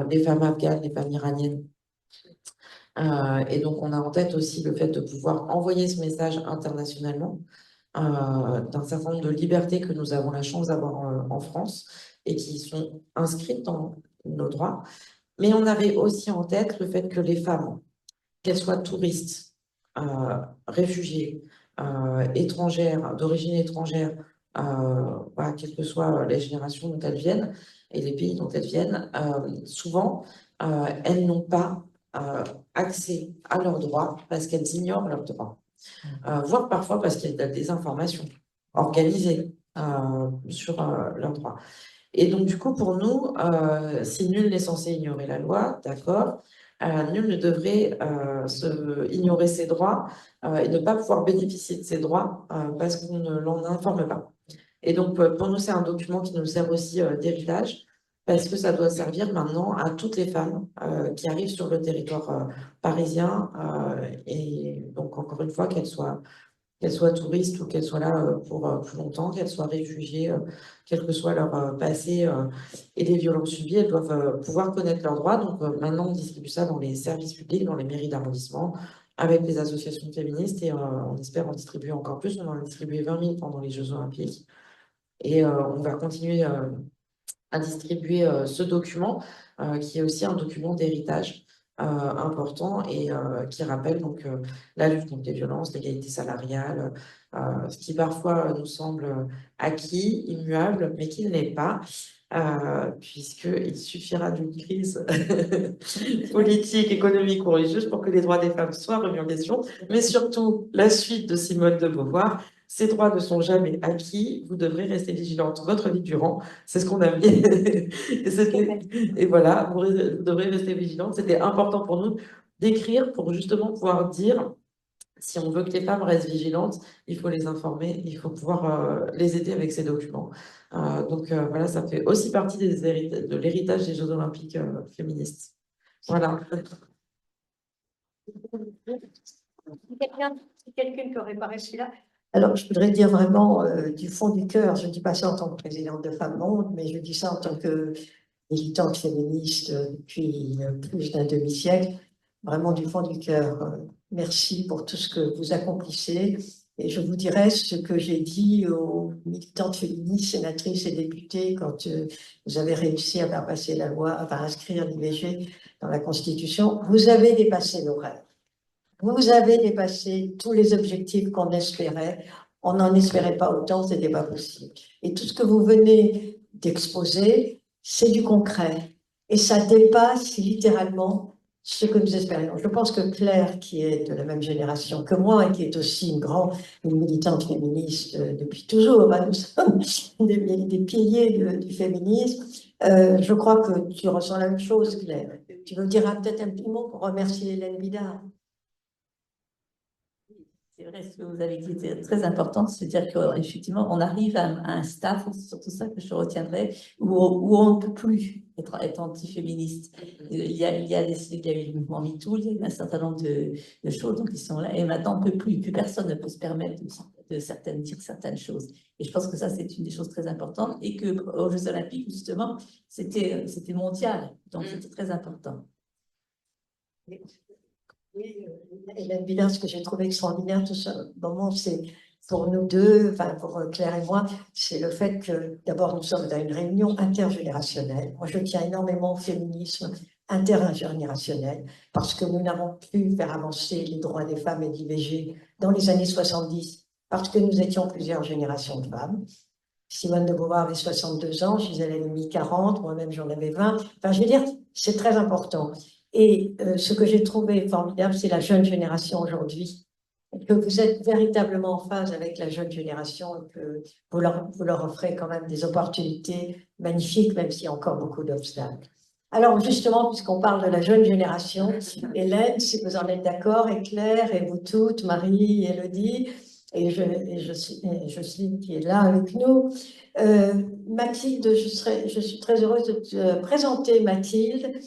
Speaker 3: les femmes afghanes, les femmes iraniennes. Et donc, on a en tête aussi le fait de pouvoir envoyer ce message internationalement d'un certain nombre de libertés que nous avons la chance d'avoir en France et qui sont inscrites dans nos droits. Mais on avait aussi en tête le fait que les femmes, qu'elles soient touristes, réfugiées, étrangères, d'origine étrangère, voilà, quelles que soient les générations dont elles viennent et les pays dont elles viennent, souvent, elles n'ont pas accès à leurs droits parce qu'elles ignorent leurs droits, voire parfois parce qu'il y a des informations organisées sur leurs droits. Et donc, du coup, pour nous, si nul n'est censé ignorer la loi, d'accord, nul ne devrait ignorer ses droits et ne pas pouvoir bénéficier de ses droits parce qu'on ne l'en informe pas. Et donc, pour nous, c'est un document qui nous sert aussi d'héritage parce que ça doit servir maintenant à toutes les femmes qui arrivent sur le territoire parisien. Et donc, encore une fois, qu'elles soient touristes ou qu'elles soient là pour plus longtemps, qu'elles soient réfugiées, quel que soit leur passé et les violences subies, elles doivent pouvoir connaître leurs droits. Donc maintenant, on distribue ça dans les services publics, dans les mairies d'arrondissement, avec les associations féministes, et on espère en distribuer encore plus. On en a distribué 20 000 pendant les Jeux Olympiques. Et on va continuer à distribuer ce document, qui est aussi un document d'héritage important et qui rappelle donc la lutte contre les violences, l'égalité salariale, ce qui parfois nous semble acquis, immuable, mais qui ne l'est pas, puisqu'il suffira d'une crise politique, économique ou religieuse pour que les droits des femmes soient remis en question, mais surtout la suite de Simone de Beauvoir. Ces droits ne sont jamais acquis, vous devrez rester vigilante votre vie durant. C'est ce qu'on a mis. Et voilà, vous devrez rester vigilante. C'était important pour nous d'écrire pour justement pouvoir dire, si on veut que les femmes restent vigilantes, il faut les informer, il faut pouvoir les aider avec ces documents. Donc voilà, ça fait aussi partie de l'héritage des Jeux Olympiques féministes. Voilà.
Speaker 1: Quelqu'un qui aurait parlé celui-là. Alors, je voudrais dire vraiment du fond du cœur, je ne dis pas ça en tant que présidente de Femmes Monde, mais je dis ça en tant que militante féministe depuis plus d'un demi-siècle, vraiment du fond du cœur. Merci pour tout ce que vous accomplissez. Et je vous dirai ce que j'ai dit aux militantes féministes, sénatrices et députées quand vous avez réussi à faire passer la loi, à inscrire l'IVG dans la Constitution. Vous avez dépassé nos rêves. Vous avez dépassé tous les objectifs qu'on espérait. On n'en espérait pas autant, ce n'était pas possible. Et tout ce que vous venez d'exposer, c'est du concret. Et ça dépasse littéralement ce que nous espérions. Je pense que Claire, qui est de la même génération que moi et qui est aussi une militante féministe depuis toujours, hein, nous sommes des piliers du féminisme, je crois que tu ressens la même chose, Claire. Tu veux dire peut-être un petit mot pour remercier Hélène Bidard?
Speaker 2: C'est vrai, ce que vous avez dit était très important, c'est-à-dire qu'effectivement, on arrive à un stade, c'est surtout ça que je retiendrai, où on ne peut plus être anti-féministe. Il y a eu le mouvement MeToo, il y a eu un certain nombre de choses donc, qui sont là, et maintenant on ne peut plus personne ne peut se permettre de dire certaines choses. Et je pense que ça, c'est une des choses très importantes, et qu'aux Jeux Olympiques, justement, c'était mondial, donc c'était très important.
Speaker 1: Oui, Hélène Bidard, ce que j'ai trouvé extraordinaire tout ce moment, c'est pour nous deux, enfin pour Claire et moi, c'est le fait que d'abord nous sommes dans une réunion intergénérationnelle. Moi, je tiens énormément au féminisme intergénérationnel parce que nous n'avons pu faire avancer les droits des femmes et l'IVG dans les années 70 parce que nous étions plusieurs générations de femmes. Simone de Beauvoir avait 62 ans, Gisèle Halimi 40, moi-même j'en avais 20. Enfin, je veux dire, c'est très important. Et ce que j'ai trouvé formidable, c'est la jeune génération aujourd'hui, que vous êtes véritablement en phase avec la jeune génération et que vous leur offrez quand même des opportunités magnifiques, même s'il y a encore beaucoup d'obstacles. Alors justement, puisqu'on parle de la jeune génération, Hélène, si vous en êtes d'accord, et Claire, et vous toutes, Marie, Élodie, et je suis qui est là avec nous. Mathilde, je suis très heureuse de te présenter Mathilde,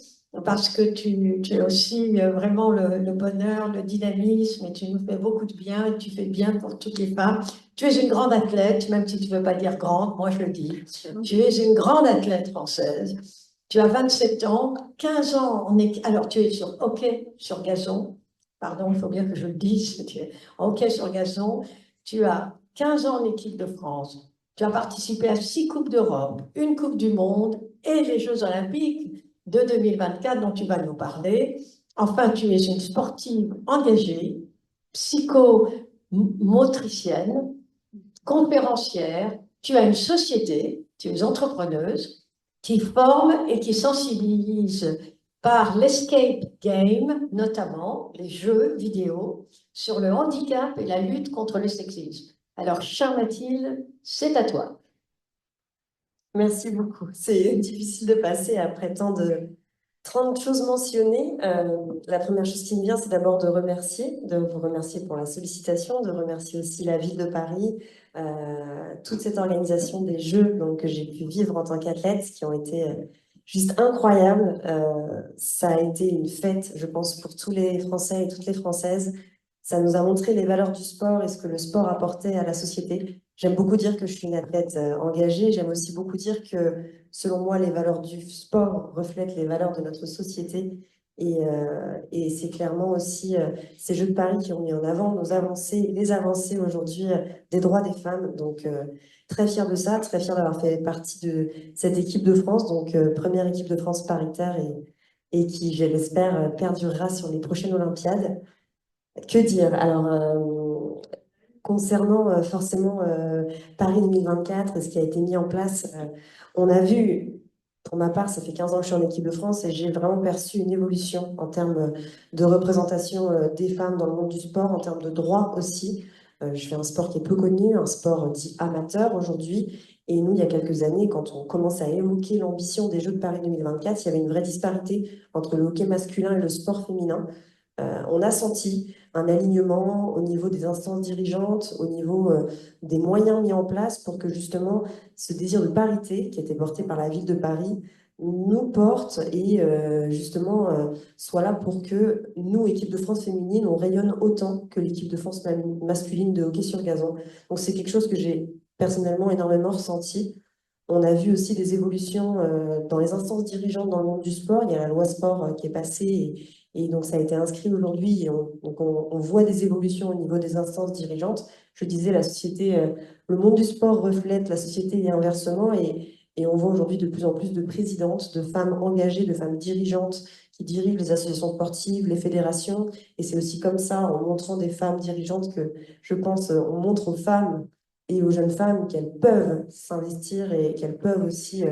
Speaker 1: parce que tu es aussi vraiment le bonheur, le dynamisme, et tu nous fais beaucoup de bien, et tu fais bien pour toutes les femmes. Tu es une grande athlète, même si tu ne veux pas dire grande, moi je le dis. Tu es une grande athlète française. Tu as 27 ans, 15 ans alors tu es sur hockey sur gazon. Pardon, il faut bien que je le dise. Tu es en hockey sur gazon. Tu as 15 ans en équipe de France. Tu as participé à 6 Coupes d'Europe, une Coupe du Monde et les Jeux Olympiques de 2024 dont tu vas nous parler. Enfin, tu es une sportive engagée, psychomotricienne, conférencière. Tu as une société, tu es entrepreneuse qui forme et qui sensibilise par l'escape game, notamment les jeux vidéo, sur le handicap et la lutte contre le sexisme. Alors, chère Mathilde, c'est à toi.
Speaker 4: Merci beaucoup. C'est difficile de passer après tant de 30 choses mentionnées. La première chose qui me vient, c'est d'abord de vous remercier pour la sollicitation, de remercier aussi la ville de Paris, toute cette organisation des Jeux donc, que j'ai pu vivre en tant qu'athlète, qui ont été juste incroyables. Ça a été une fête, je pense, pour tous les Français et toutes les Françaises. Ça nous a montré les valeurs du sport et ce que le sport apportait à la société. J'aime beaucoup dire que je suis une athlète engagée. J'aime aussi beaucoup dire que, selon moi, les valeurs du sport reflètent les valeurs de notre société. Et c'est clairement aussi ces Jeux de Paris qui ont mis en avant les avancées aujourd'hui des droits des femmes. Donc, très fière de ça, très fière d'avoir fait partie de cette équipe de France, donc première équipe de France paritaire et qui, je l'espère, perdurera sur les prochaines Olympiades. Que dire? Alors, concernant forcément Paris 2024 et ce qui a été mis en place, on a vu, pour ma part, ça fait 15 ans que je suis en équipe de France et j'ai vraiment perçu une évolution en termes de représentation des femmes dans le monde du sport, en termes de droits aussi. Je fais un sport qui est peu connu, un sport dit amateur aujourd'hui. Et nous, il y a quelques années, quand on commence à évoquer l'ambition des Jeux de Paris 2024, il y avait une vraie disparité entre le hockey masculin et le sport féminin. On a senti un alignement au niveau des instances dirigeantes, au niveau des moyens mis en place pour que justement ce désir de parité qui était porté par la ville de Paris nous porte et justement soit là pour que nous, équipe de France féminine, on rayonne autant que l'équipe de France masculine de hockey sur gazon. Donc c'est quelque chose que j'ai personnellement énormément ressenti. On a vu aussi des évolutions dans les instances dirigeantes dans le monde du sport. Il y a la loi sport qui est passée et donc ça a été inscrit aujourd'hui. Donc on voit des évolutions au niveau des instances dirigeantes. Je disais, la société, le monde du sport reflète la société et inversement. Et on voit aujourd'hui de plus en plus de présidentes, de femmes engagées, de femmes dirigeantes qui dirigent les associations sportives, les fédérations. Et c'est aussi comme ça, en montrant des femmes dirigeantes, que je pense on montre aux femmes et aux jeunes femmes qu'elles peuvent s'investir et qu'elles peuvent aussi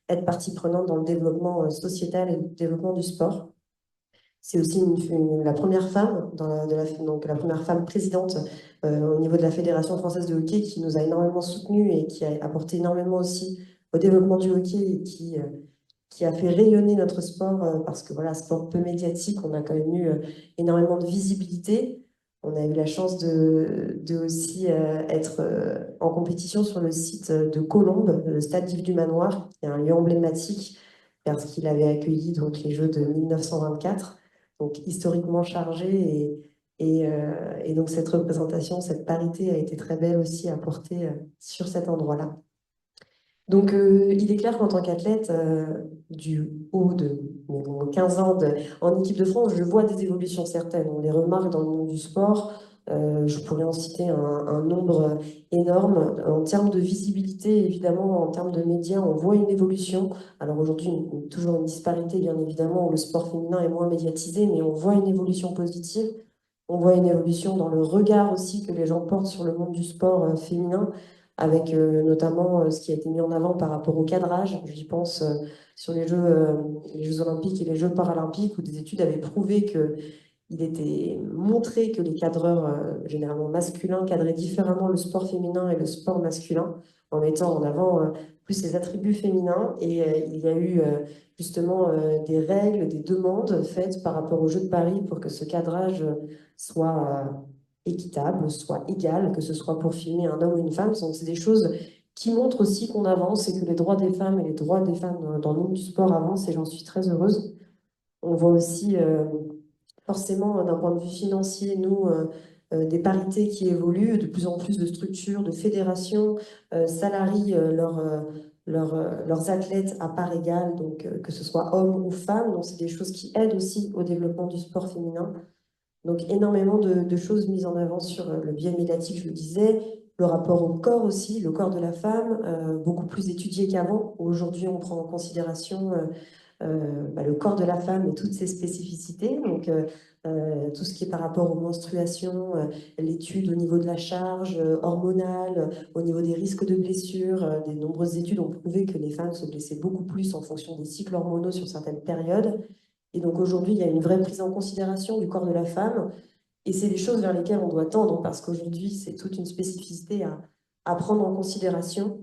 Speaker 4: être partie prenante dans le développement sociétal et le développement du sport. C'est aussi la première femme, donc la première femme présidente au niveau de la Fédération française de hockey qui nous a énormément soutenus et qui a apporté énormément aussi au développement du hockey et qui a fait rayonner notre sport parce que voilà, sport peu médiatique, on a quand même eu énormément de visibilité. On a eu la chance de aussi être en compétition sur le site de Colombes, le stade Yves du Manoir, qui est un lieu emblématique parce qu'il avait accueilli donc, les Jeux de 1924, donc historiquement chargé. Et donc cette représentation, cette parité a été très belle aussi à porter sur cet endroit-là. Donc, il est clair qu'en tant qu'athlète, du haut de mes 15 ans en équipe de France, je vois des évolutions certaines. On les remarque dans le monde du sport. Je pourrais en citer un nombre énorme. En termes de visibilité, évidemment, en termes de médias, on voit une évolution. Alors aujourd'hui, toujours une disparité, bien évidemment, où le sport féminin est moins médiatisé, mais on voit une évolution positive. On voit une évolution dans le regard aussi que les gens portent sur le monde du sport féminin avec notamment ce qui a été mis en avant par rapport au cadrage. J'y pense sur les Jeux olympiques et les Jeux paralympiques, où des études avaient prouvé qu'il était montré que les cadreurs, généralement masculins, cadraient différemment le sport féminin et le sport masculin, en mettant en avant plus les attributs féminins. Et il y a eu justement des règles, des demandes faites par rapport aux Jeux de Paris pour que ce cadrage soit équitable, soit égal, que ce soit pour filmer un homme ou une femme. Donc, c'est des choses qui montrent aussi qu'on avance et que les droits des femmes et les droits des femmes dans le monde du sport avancent et j'en suis très heureuse. On voit aussi forcément d'un point de vue financier, nous, des parités qui évoluent, de plus en plus de structures, de fédérations salarient leurs athlètes à part égale, donc que ce soit hommes ou femmes. Donc, c'est des choses qui aident aussi au développement du sport féminin. Donc énormément de choses mises en avant sur le biais médiatique, je le disais, le rapport au corps aussi, le corps de la femme, beaucoup plus étudié qu'avant. Aujourd'hui, on prend en considération le corps de la femme et toutes ses spécificités. Donc tout ce qui est par rapport aux menstruations, l'étude au niveau de la charge hormonale, au niveau des risques de blessures. Des nombreuses études ont prouvé que les femmes se blessaient beaucoup plus en fonction des cycles hormonaux sur certaines périodes. Et donc aujourd'hui, il y a une vraie prise en considération du corps de la femme. Et c'est des choses vers lesquelles on doit tendre parce qu'aujourd'hui, c'est toute une spécificité à prendre en considération.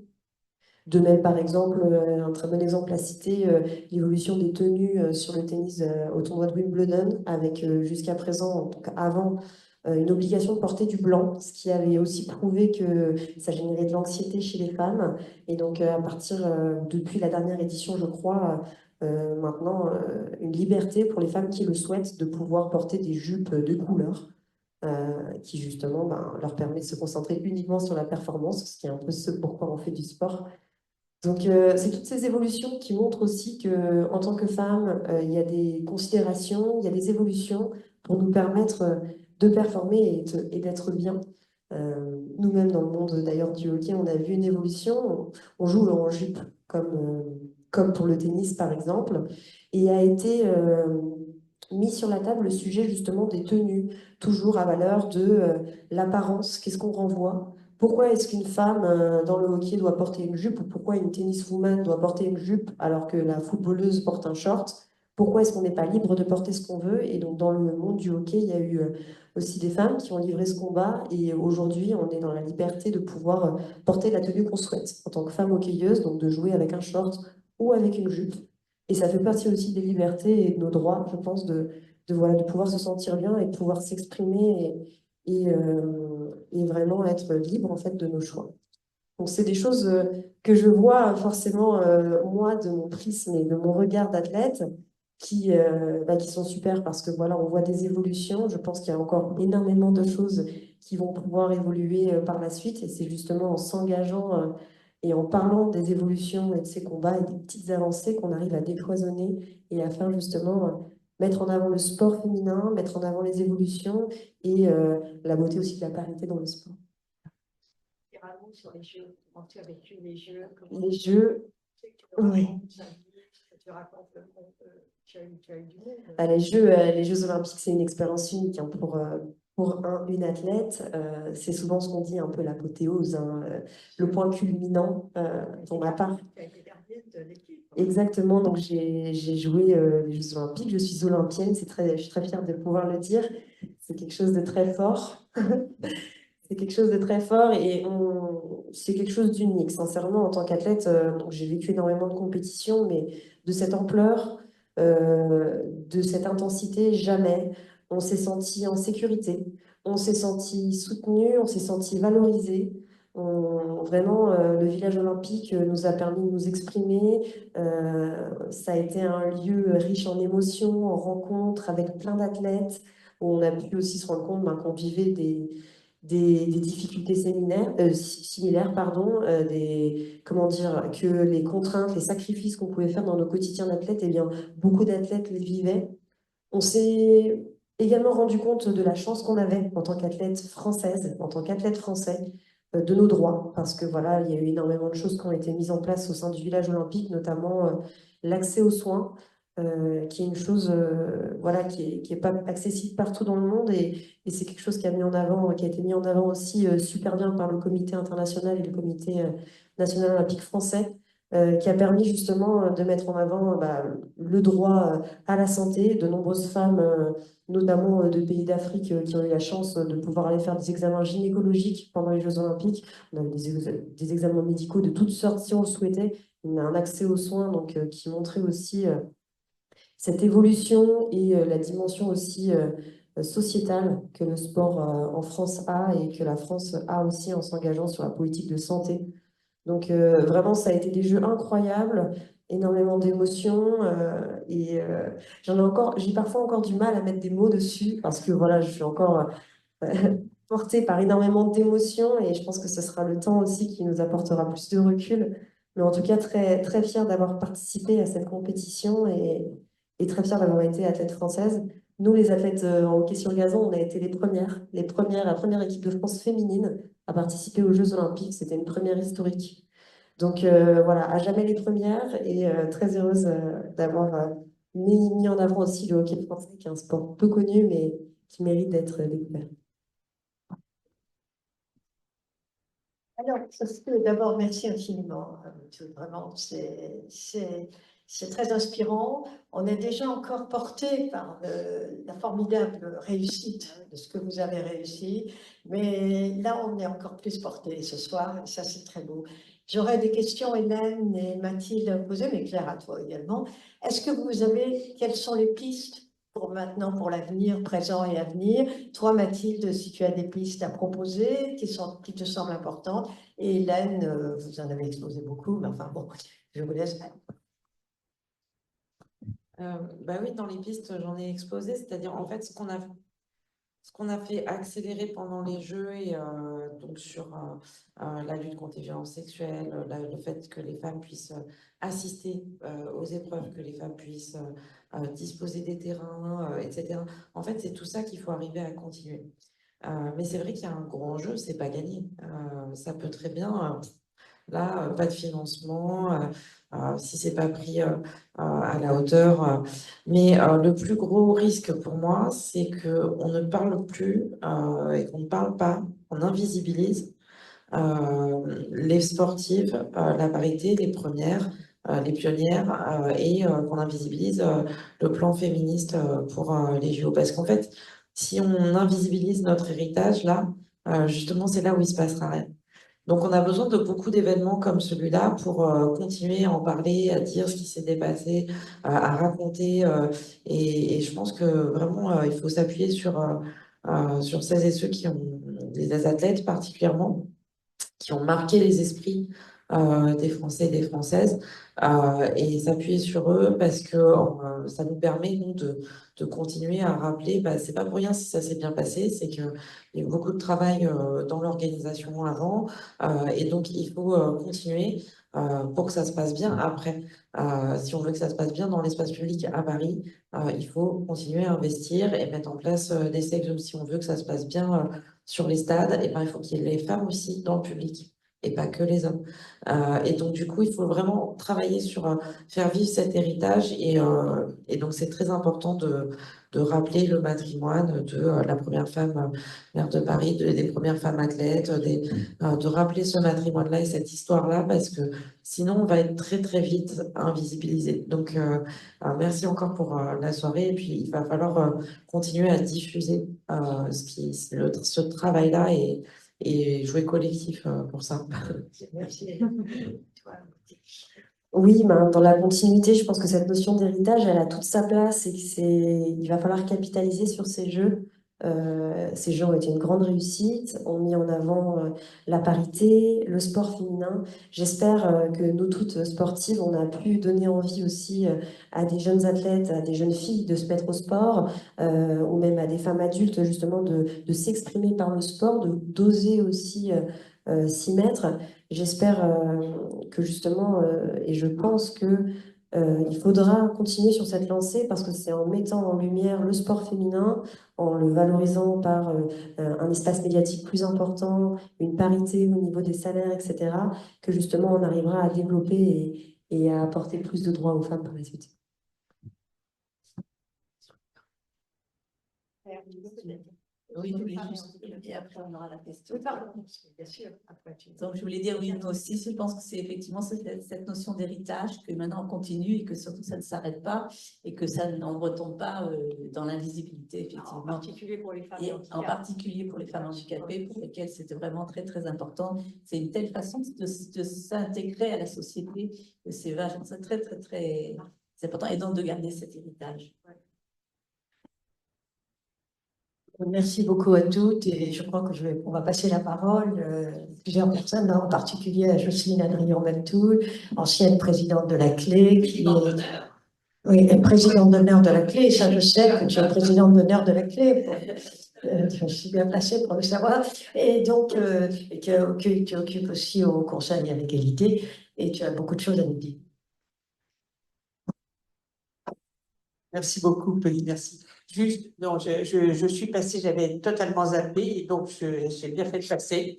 Speaker 4: De même, par exemple, un très bon exemple à citer, l'évolution des tenues sur le tennis au tournoi de Wimbledon, avec jusqu'à présent, donc avant, une obligation de porter du blanc, ce qui avait aussi prouvé que ça générait de l'anxiété chez les femmes. Et donc, à partir, depuis la dernière édition, je crois, maintenant, une liberté pour les femmes qui le souhaitent de pouvoir porter des jupes de couleur. Qui justement leur permet de se concentrer uniquement sur la performance, ce qui est un peu ce pourquoi on fait du sport. Donc, c'est toutes ces évolutions qui montrent aussi qu'en tant que femme, il y a des considérations, il y a des évolutions pour nous permettre de performer et d'être bien. Nous-mêmes, dans le monde d'ailleurs du hockey, on a vu une évolution. On joue en jupe, comme pour le tennis par exemple, et a été mis sur la table le sujet justement des tenues, toujours à valeur de l'apparence, qu'est-ce qu'on renvoie. Pourquoi est-ce qu'une femme dans le hockey doit porter une jupe ou pourquoi une tenniswoman doit porter une jupe alors que la footballeuse porte un short? Pourquoi est-ce qu'on n'est pas libre de porter ce qu'on veut? Et donc dans le monde du hockey, il y a eu aussi des femmes qui ont livré ce combat et aujourd'hui on est dans la liberté de pouvoir porter la tenue qu'on souhaite en tant que femme hockeyeuse, donc de jouer avec un short ou avec une jupe. Et ça fait partie aussi des libertés et de nos droits, je pense, voilà, de pouvoir se sentir bien et de pouvoir s'exprimer et vraiment être libre en fait de nos choix. Donc c'est des choses que je vois forcément moi de mon prisme et de mon regard d'athlète qui sont super parce que voilà on voit des évolutions. Je pense qu'il y a encore énormément de choses qui vont pouvoir évoluer par la suite et c'est justement en s'engageant et en parlant des évolutions et de ces combats et des petites avancées qu'on arrive à décloisonner et à faire justement mettre en avant le sport féminin, mettre en avant les évolutions et la beauté aussi de la parité dans le sport.
Speaker 1: Sur les jeux, comment tu as vécu les jeux,
Speaker 4: Les jeux, oui.
Speaker 1: tu racontes tu as eu du monde.
Speaker 4: Les Jeux Olympiques, c'est une expérience unique hein, pour une athlète. C'est souvent ce qu'on dit un peu l'apothéose, hein, le point culminant pour ma part.
Speaker 1: Tu as été gardienne de l'équipe.
Speaker 4: Exactement, donc j'ai joué les Jeux Olympiques, je suis olympienne, je suis très fière de pouvoir le dire. C'est quelque chose de très fort. C'est quelque chose de très fort et c'est quelque chose d'unique. Sincèrement, en tant qu'athlète, donc j'ai vécu énormément de compétitions, mais de cette ampleur, de cette intensité, jamais. On s'est senti en sécurité, on s'est senti soutenu, on s'est senti valorisé. Vraiment, le village olympique nous a permis de nous exprimer. Ça a été un lieu riche en émotions, en rencontres avec plein d'athlètes, où on a pu aussi se rendre compte qu'on vivait des difficultés similaires, pardon, comment dire, que les contraintes, les sacrifices qu'on pouvait faire dans nos quotidiens d'athlètes, eh bien, beaucoup d'athlètes les vivaient. On s'est également rendu compte de la chance qu'on avait en tant qu'athlète française, en tant qu'athlète français, de nos droits, parce que voilà, il y a eu énormément de choses qui ont été mises en place au sein du village olympique, notamment l'accès aux soins, qui est une chose voilà, qui est pas accessible partout dans le monde et c'est quelque chose qui a été mis en avant aussi super bien par le comité international et le comité national olympique français, qui a permis justement de mettre en avant le droit à la santé. De nombreuses femmes, notamment de pays d'Afrique, qui ont eu la chance de pouvoir aller faire des examens gynécologiques pendant les Jeux Olympiques. On avait des examens médicaux de toutes sortes si on le souhaitait. On a un accès aux soins donc, qui montrait aussi cette évolution et la dimension aussi sociétale que le sport en France a et que la France a aussi en s'engageant sur la politique de santé. Donc vraiment, ça a été des jeux incroyables, énormément d'émotions j'ai parfois encore du mal à mettre des mots dessus parce que voilà, je suis encore portée par énormément d'émotions et je pense que ce sera le temps aussi qui nous apportera plus de recul. Mais en tout cas, très, très fière d'avoir participé à cette compétition et très fière d'avoir été athlète française. Nous, les athlètes en hockey sur gazon, on a été la première équipe de France féminine à participer aux Jeux Olympiques. C'était une première historique. Donc voilà, à jamais les premières et très heureuse d'avoir mis en avant aussi le hockey français, qui est un sport peu connu, mais qui mérite d'être découvert.
Speaker 1: Alors, d'abord, merci infiniment. Vraiment, c'est très inspirant. On est déjà encore porté par la formidable réussite de ce que vous avez réussi. Mais là, on est encore plus porté ce soir. Et ça, c'est très beau. J'aurais des questions, Hélène et Mathilde, à poser, mais Claire, à toi également. Est-ce que vous avez, quelles sont les pistes pour maintenant, pour l'avenir, présent et à venir? Toi, Mathilde, si tu as des pistes à proposer qui te semblent importantes, et Hélène, vous en avez exposé beaucoup, mais enfin bon, je vous laisse.
Speaker 3: Bah oui, dans les pistes, j'en ai exposé, c'est-à-dire en fait ce qu'on a fait accélérer pendant les Jeux et donc sur la lutte contre les violences sexuelles, le fait que les femmes puissent assister aux épreuves, que les femmes puissent disposer des terrains, etc. En fait, c'est tout ça qu'il faut arriver à continuer. Mais c'est vrai qu'il y a un gros enjeu, c'est pas gagné. Ça peut très bien, là, pas de financement, si c'est pas pris à la hauteur. Mais le plus gros risque pour moi, c'est qu'on ne parle plus et qu'on ne parle pas, on invisibilise les sportives, la parité, les premières, les pionnières, et qu'on invisibilise le plan féministe pour les JO. Parce qu'en fait, si on invisibilise notre héritage, là, justement, c'est là où il se passera rien. Donc, on a besoin de beaucoup d'événements comme celui-là pour continuer à en parler, à dire ce qui s'est dépassé, à raconter. Et je pense que vraiment, il faut s'appuyer sur celles et ceux qui ont, des athlètes particulièrement, qui ont marqué les esprits des Français et des Françaises, et s'appuyer sur eux parce que ça nous permet, nous, de continuer à rappeler, bah, c'est pas pour rien si ça s'est bien passé, c'est qu'il y a eu beaucoup de travail dans l'organisation avant, et donc il faut continuer pour que ça se passe bien après. Si on veut que ça se passe bien dans l'espace public à Paris, il faut continuer à investir et mettre en place des safe zones. Si on veut que ça se passe bien sur les stades, et ben, il faut qu'il y ait les femmes aussi dans le public. et pas que les hommes. Et donc, du coup, il faut vraiment travailler sur faire vivre cet héritage. Et donc, c'est très important de rappeler le matrimoine de la première femme maire de Paris, des premières femmes athlètes, de rappeler ce matrimoine-là et cette histoire-là, parce que sinon, on va être très, très vite invisibilisé. Donc, merci encore pour la soirée. Et puis, il va falloir continuer à diffuser ce travail-là et jouer collectif pour ça.
Speaker 1: Merci.
Speaker 4: Oui, ben, dans la continuité, je pense que cette notion d'héritage, elle a toute sa place et il va falloir capitaliser sur ces jeux. Ces jeux ont été une grande réussite, ont mis en avant la parité, le sport féminin. J'espère que nous toutes sportives, on a pu donner envie aussi à des jeunes athlètes, à des jeunes filles de se mettre au sport, ou même à des femmes adultes justement de s'exprimer par le sport, d'oser aussi s'y mettre. J'espère que justement, et je pense que il faudra continuer sur cette lancée parce que c'est en mettant en lumière le sport féminin, en le valorisant par un espace médiatique plus important, une parité au niveau des salaires, etc., que justement on arrivera à développer et à apporter plus de droits aux femmes par la suite.
Speaker 2: Oui, je voulais juste, et après on aura la question.
Speaker 1: Oui, pardon, bien sûr. Après,
Speaker 2: Donc, je voulais dire, oui, moi aussi, je pense que c'est effectivement cette notion d'héritage que maintenant on continue et que surtout ça ne s'arrête pas et que ça n'en retombe pas dans l'invisibilité, effectivement.
Speaker 1: En particulier pour les femmes
Speaker 2: Et
Speaker 1: handicapées.
Speaker 2: en particulier pour les femmes handicapées, pour lesquelles c'était vraiment très, très important. C'est une telle façon de s'intégrer à la société que c'est vachement, c'est très, très, très important. Et donc de garder cet héritage.
Speaker 1: Merci beaucoup à toutes et je crois on va passer la parole plusieurs personnes, en particulier à Jocelyne Adrien-Bentoul, ancienne présidente de la CLE, oui, et présidente d'honneur de la CLE, et ça je sais que tu es présidente d'honneur de la CLE. Je suis bien placée pour le savoir, et donc tu occupes aussi au Conseil à l'égalité et tu as beaucoup de choses à nous dire.
Speaker 5: Merci beaucoup, Pauline, merci. Juste, non, je suis passée, j'avais totalement zappé, et donc j'ai bien fait de passer.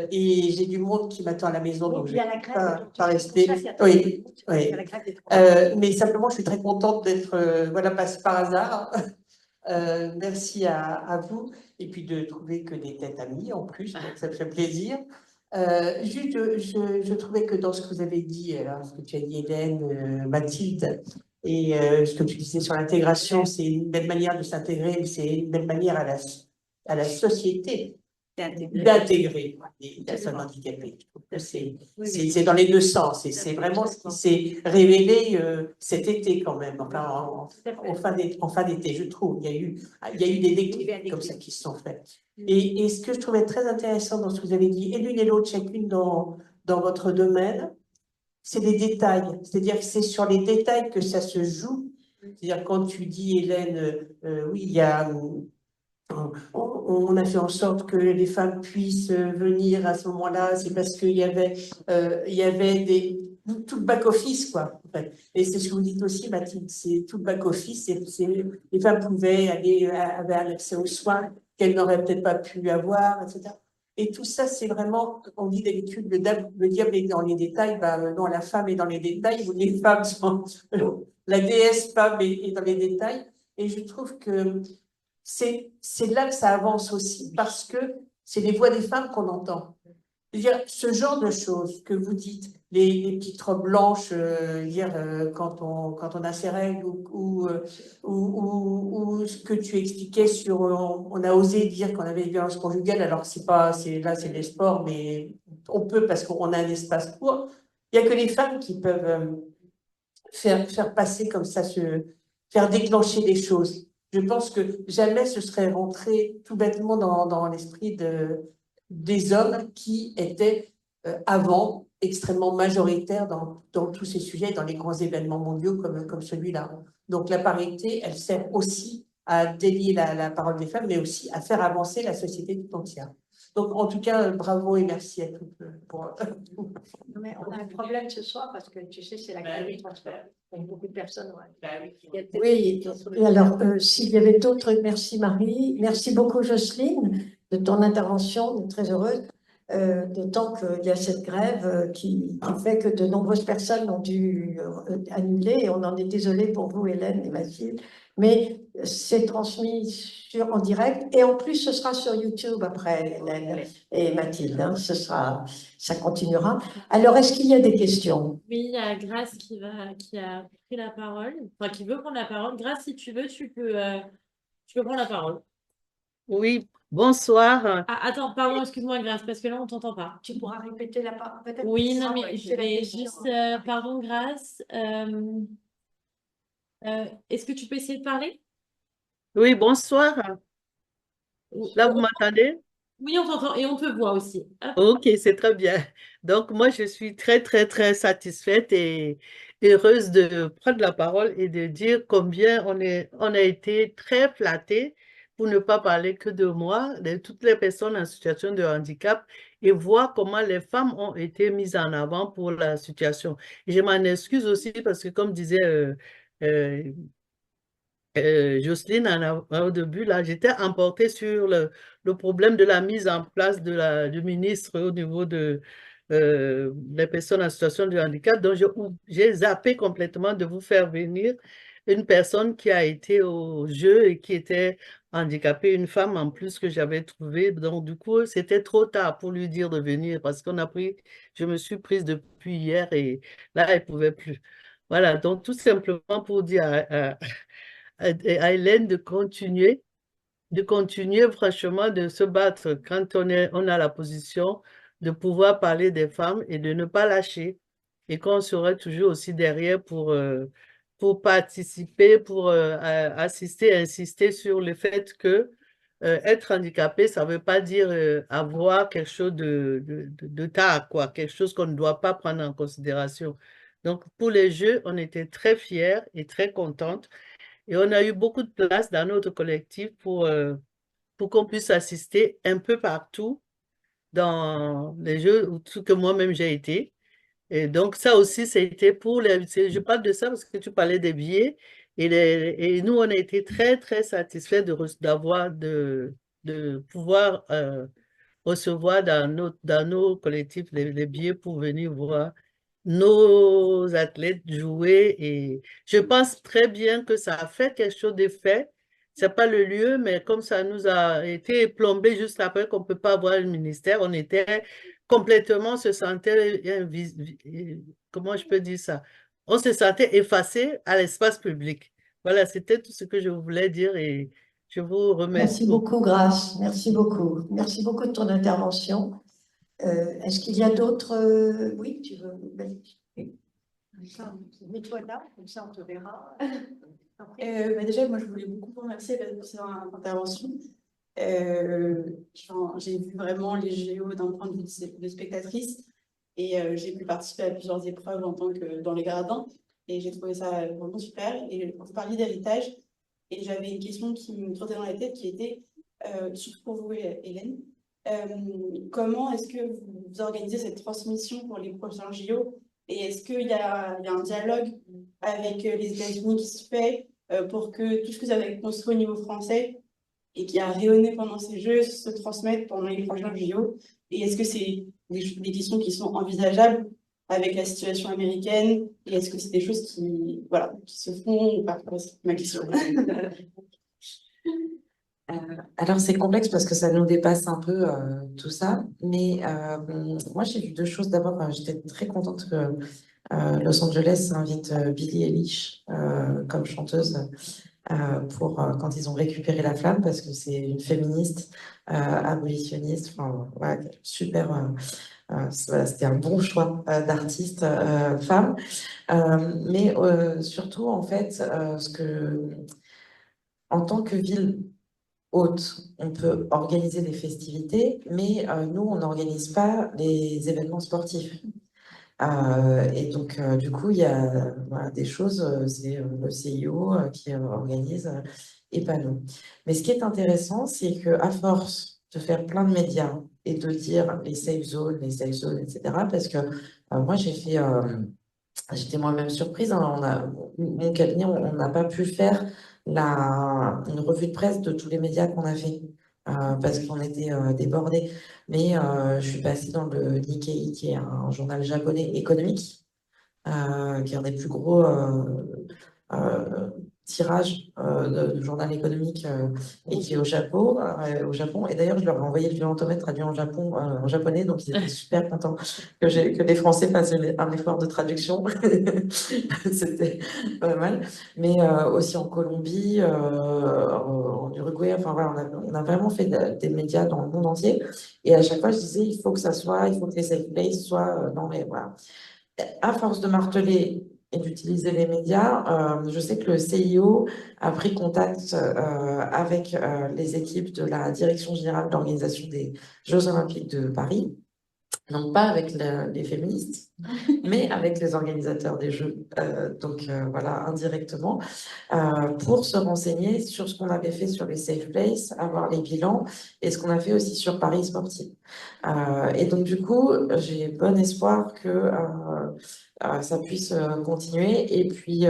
Speaker 5: Et j'ai du monde qui m'attend à la maison, donc je ne vais pas rester. Oui, oui. Mais simplement, je suis très contente d'être voilà, passée par hasard. Merci à vous, et puis de trouver que des têtes amies en plus, donc ça me fait plaisir. Juste, je trouvais que dans ce que vous avez dit, alors, ce que tu as dit, Hélène, Mathilde, et ce que tu disais sur l'intégration, c'est une belle manière de s'intégrer, c'est une belle manière à la société d'intégrer les personnes handicapées. Je trouve que c'est dans les deux sens, et c'est vraiment ce qui s'est révélé cet été quand même, enfin, en fin d'été, je trouve. Il y a eu des déclics comme ça qui se sont faits. Et ce que je trouvais très intéressant dans ce que vous avez dit, et l'une et l'autre, chacune dans votre domaine, c'est les détails. C'est-à-dire que c'est sur les détails que ça se joue. C'est-à-dire quand tu dis, Hélène, oui, il y a... On a fait en sorte que les femmes puissent venir à ce moment-là, c'est parce qu'il y avait tout le back-office, quoi. En fait. Et c'est ce que vous dites aussi, Mathilde, c'est tout le back-office, les femmes pouvaient avaient un accès aux soins qu'elles n'auraient peut-être pas pu avoir, etc. Et tout ça, c'est vraiment, on dit d'habitude, le diable est dans les détails, non, la femme est dans les détails, ou les femmes sont, la déesse femme est dans les détails, et je trouve que c'est là que ça avance aussi, parce que c'est les voix des femmes qu'on entend. C'est-à-dire, ce genre de choses que vous dites, les petites robes blanches, quand on a ses règles, ou ce que tu expliquais sur, on a osé dire qu'on avait des violences conjugales, alors là c'est les sports, mais on peut parce qu'on a un espace pour. Il n'y a que les femmes qui peuvent faire passer comme ça, faire déclencher des choses. Je pense que jamais ce serait rentré tout bêtement dans l'esprit des hommes qui étaient avant extrêmement majoritaires dans tous ces sujets, dans les grands événements mondiaux comme celui-là. Donc la parité, elle sert aussi à délier la parole des femmes, mais aussi à faire avancer la société tout entière. Donc en tout cas, bravo et merci à toutes pour...
Speaker 1: Mais on a un problème ce soir parce que tu sais, c'est la grève des transports. Donc, beaucoup de personnes. Ouais. Oui, et alors, s'il y avait d'autres, merci Marie, merci beaucoup Jocelyne de ton intervention, on est très heureuse. d'autant qu'il y a cette grève qui fait que de nombreuses personnes ont dû annuler, et on en est désolé pour vous, Hélène et Mathilde, mais c'est transmis en direct, et en plus ce sera sur YouTube après, Hélène et Mathilde, hein, ça continuera. Alors, est-ce qu'il y a des questions?
Speaker 6: Oui, il y a Grace qui a pris la parole, enfin qui veut prendre la parole. Grace, si tu veux, tu peux prendre la parole.
Speaker 7: Oui, bonsoir.
Speaker 6: Ah, attends, pardon, excuse-moi, Grace, parce que là, on t'entend pas.
Speaker 1: Tu pourras répéter la parole peut-être?
Speaker 6: Oui, non,
Speaker 1: Ah,
Speaker 6: mais
Speaker 1: ouais,
Speaker 6: je
Speaker 1: c'est la
Speaker 6: vais
Speaker 1: question.
Speaker 6: juste, pardon, Grace, est-ce que tu peux essayer de parler?
Speaker 7: Oui, bonsoir. Là, vous
Speaker 6: Oui,
Speaker 7: m'entendez?
Speaker 6: oui, on t'entend et on te voit aussi. Hop.
Speaker 7: Ok, c'est très bien. Donc, moi, je suis très, très, très satisfaite et heureuse de prendre la parole et de dire combien on a été très flattés, pour ne pas parler que de moi, de toutes les personnes en situation de handicap, et voir comment les femmes ont été mises en avant pour la situation. Et je m'en excuse aussi parce que, comme disait euh, Jocelyne, au début, là, j'étais emportée sur le problème de la mise en place du ministre au niveau des personnes en situation de handicap. Donc, j'ai zappé complètement de vous faire venir une personne qui a été au jeu et qui était handicapée, une femme en plus que j'avais trouvée. Donc, du coup, c'était trop tard pour lui dire de venir parce je me suis prise depuis hier et là, elle ne pouvait plus. Voilà, donc tout simplement pour dire à Hélène de continuer franchement de se battre quand on a la position de pouvoir parler des femmes et de ne pas lâcher. Et qu'on sera toujours aussi derrière pour participer, pour assister, insister sur le fait que être handicapé, ça ne veut pas dire avoir quelque chose de tard, quoi, quelque chose qu'on ne doit pas prendre en considération. Donc, pour les Jeux, on était très fiers et très contentes. Et on a eu beaucoup de place dans notre collectif pour qu'on puisse assister un peu partout dans les jeux où tout que moi-même j'ai été. Et donc, ça aussi, c'était je parle de ça parce que tu parlais des billets. Et nous, on a été très, très satisfaits de pouvoir recevoir dans nos collectifs les billets pour venir voir nos athlètes jouer. Et je pense très bien que ça a fait quelque chose d'effet. C'est pas le lieu, mais comme ça nous a été plombé juste après qu'on ne peut pas avoir le ministère, on était complètement, on se sentait, comment je peux dire ça? On se sentait effacé à l'espace public. Voilà, c'était tout ce que je voulais dire et je vous remercie
Speaker 1: Merci
Speaker 7: beaucoup.
Speaker 1: beaucoup, Grace. Merci beaucoup. Merci beaucoup de ton intervention. Est-ce qu'il y a d'autres... Oui, tu veux... Oui. Mets-toi là, comme ça on te verra.
Speaker 8: Déjà, moi, je voulais beaucoup vous remercier pour cette intervention. J'ai vu vraiment les JO d'un point de vue de spectatrice et j'ai pu participer à plusieurs épreuves en tant que dans les gradins et j'ai trouvé ça vraiment super. Et vous parliez d'héritage et j'avais une question qui me trottait dans la tête qui était, surtout pour vous, Hélène, comment est-ce que vous organisez cette transmission pour les prochains JO et est-ce qu'il y a un dialogue avec les États-Unis qui se fait pour que tout ce que vous avez construit au niveau français et qui a rayonné pendant ces Jeux se transmette pendant les prochains JO? Et est-ce que c'est des questions qui sont envisageables avec la situation américaine? Et est-ce que c'est des choses qui se font ou pas? C'est ma question.
Speaker 3: Alors, c'est complexe parce que ça nous dépasse un peu tout ça. Mais moi, j'ai vu deux choses. D'abord, j'étais très contente que Los Angeles invite Billie Eilish comme chanteuse quand ils ont récupéré la flamme, parce que c'est une féministe, abolitionniste. Enfin, voilà, super. Voilà, c'était un bon choix d'artiste femme. Mais surtout, en fait, en tant que ville haute, on peut organiser des festivités, mais nous, on n'organise pas les événements sportifs. Et donc, du coup, il y a voilà, des choses, c'est le CIO qui organise et pas nous. Mais ce qui est intéressant, c'est qu'à force de faire plein de médias et de dire les safe zones, etc., parce que moi, j'étais moi-même surprise, hein, mon cabinet, on n'a pas pu faire une revue de presse de tous les médias qu'on a fait. parce qu'on était débordés. Mais je suis passée dans le Nikkei, qui est un journal japonais économique, qui est un des plus gros euh, tirages de journal économique et qui est au Japon. Au Japon. Et d'ailleurs, je leur ai envoyé le Violentomètre traduit en japonais, donc ils étaient super contents que les Français fassent un effort de traduction. C'était pas mal. Mais aussi en Colombie, en Uruguay, enfin voilà, on a vraiment fait des médias dans le monde entier. Et à chaque fois, je disais, il faut que les safe places soient dans les, voilà. À force de marteler et d'utiliser les médias, je sais que le CIO a pris contact avec les équipes de la Direction générale d'organisation des Jeux Olympiques de Paris. Donc pas avec les féministes, mais avec les organisateurs des Jeux. Donc voilà, indirectement, pour se renseigner sur ce qu'on avait fait sur les safe places, avoir les bilans, et ce qu'on a fait aussi sur Paris Sportif. Et donc du coup, j'ai bon espoir que ça puisse continuer. Et puis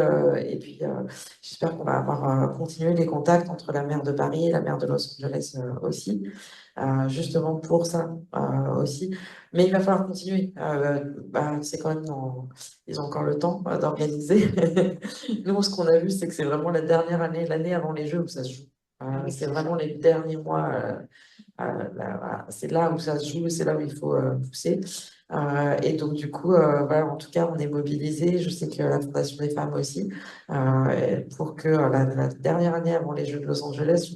Speaker 3: j'espère qu'on va avoir continué les contacts entre la maire de Paris et la maire de Los Angeles aussi, justement pour ça aussi. Mais il va falloir continuer. C'est quand même ils ont encore le temps d'organiser. Nous, ce qu'on a vu, c'est que c'est vraiment la dernière année, l'année avant les Jeux où ça se joue. C'est vraiment les derniers mois. Voilà, c'est là où ça se joue, c'est là où il faut pousser. Et donc, du coup, voilà, en tout cas, on est mobilisés. Je sais que la Fondation des femmes aussi, pour que la dernière année avant les Jeux de Los Angeles,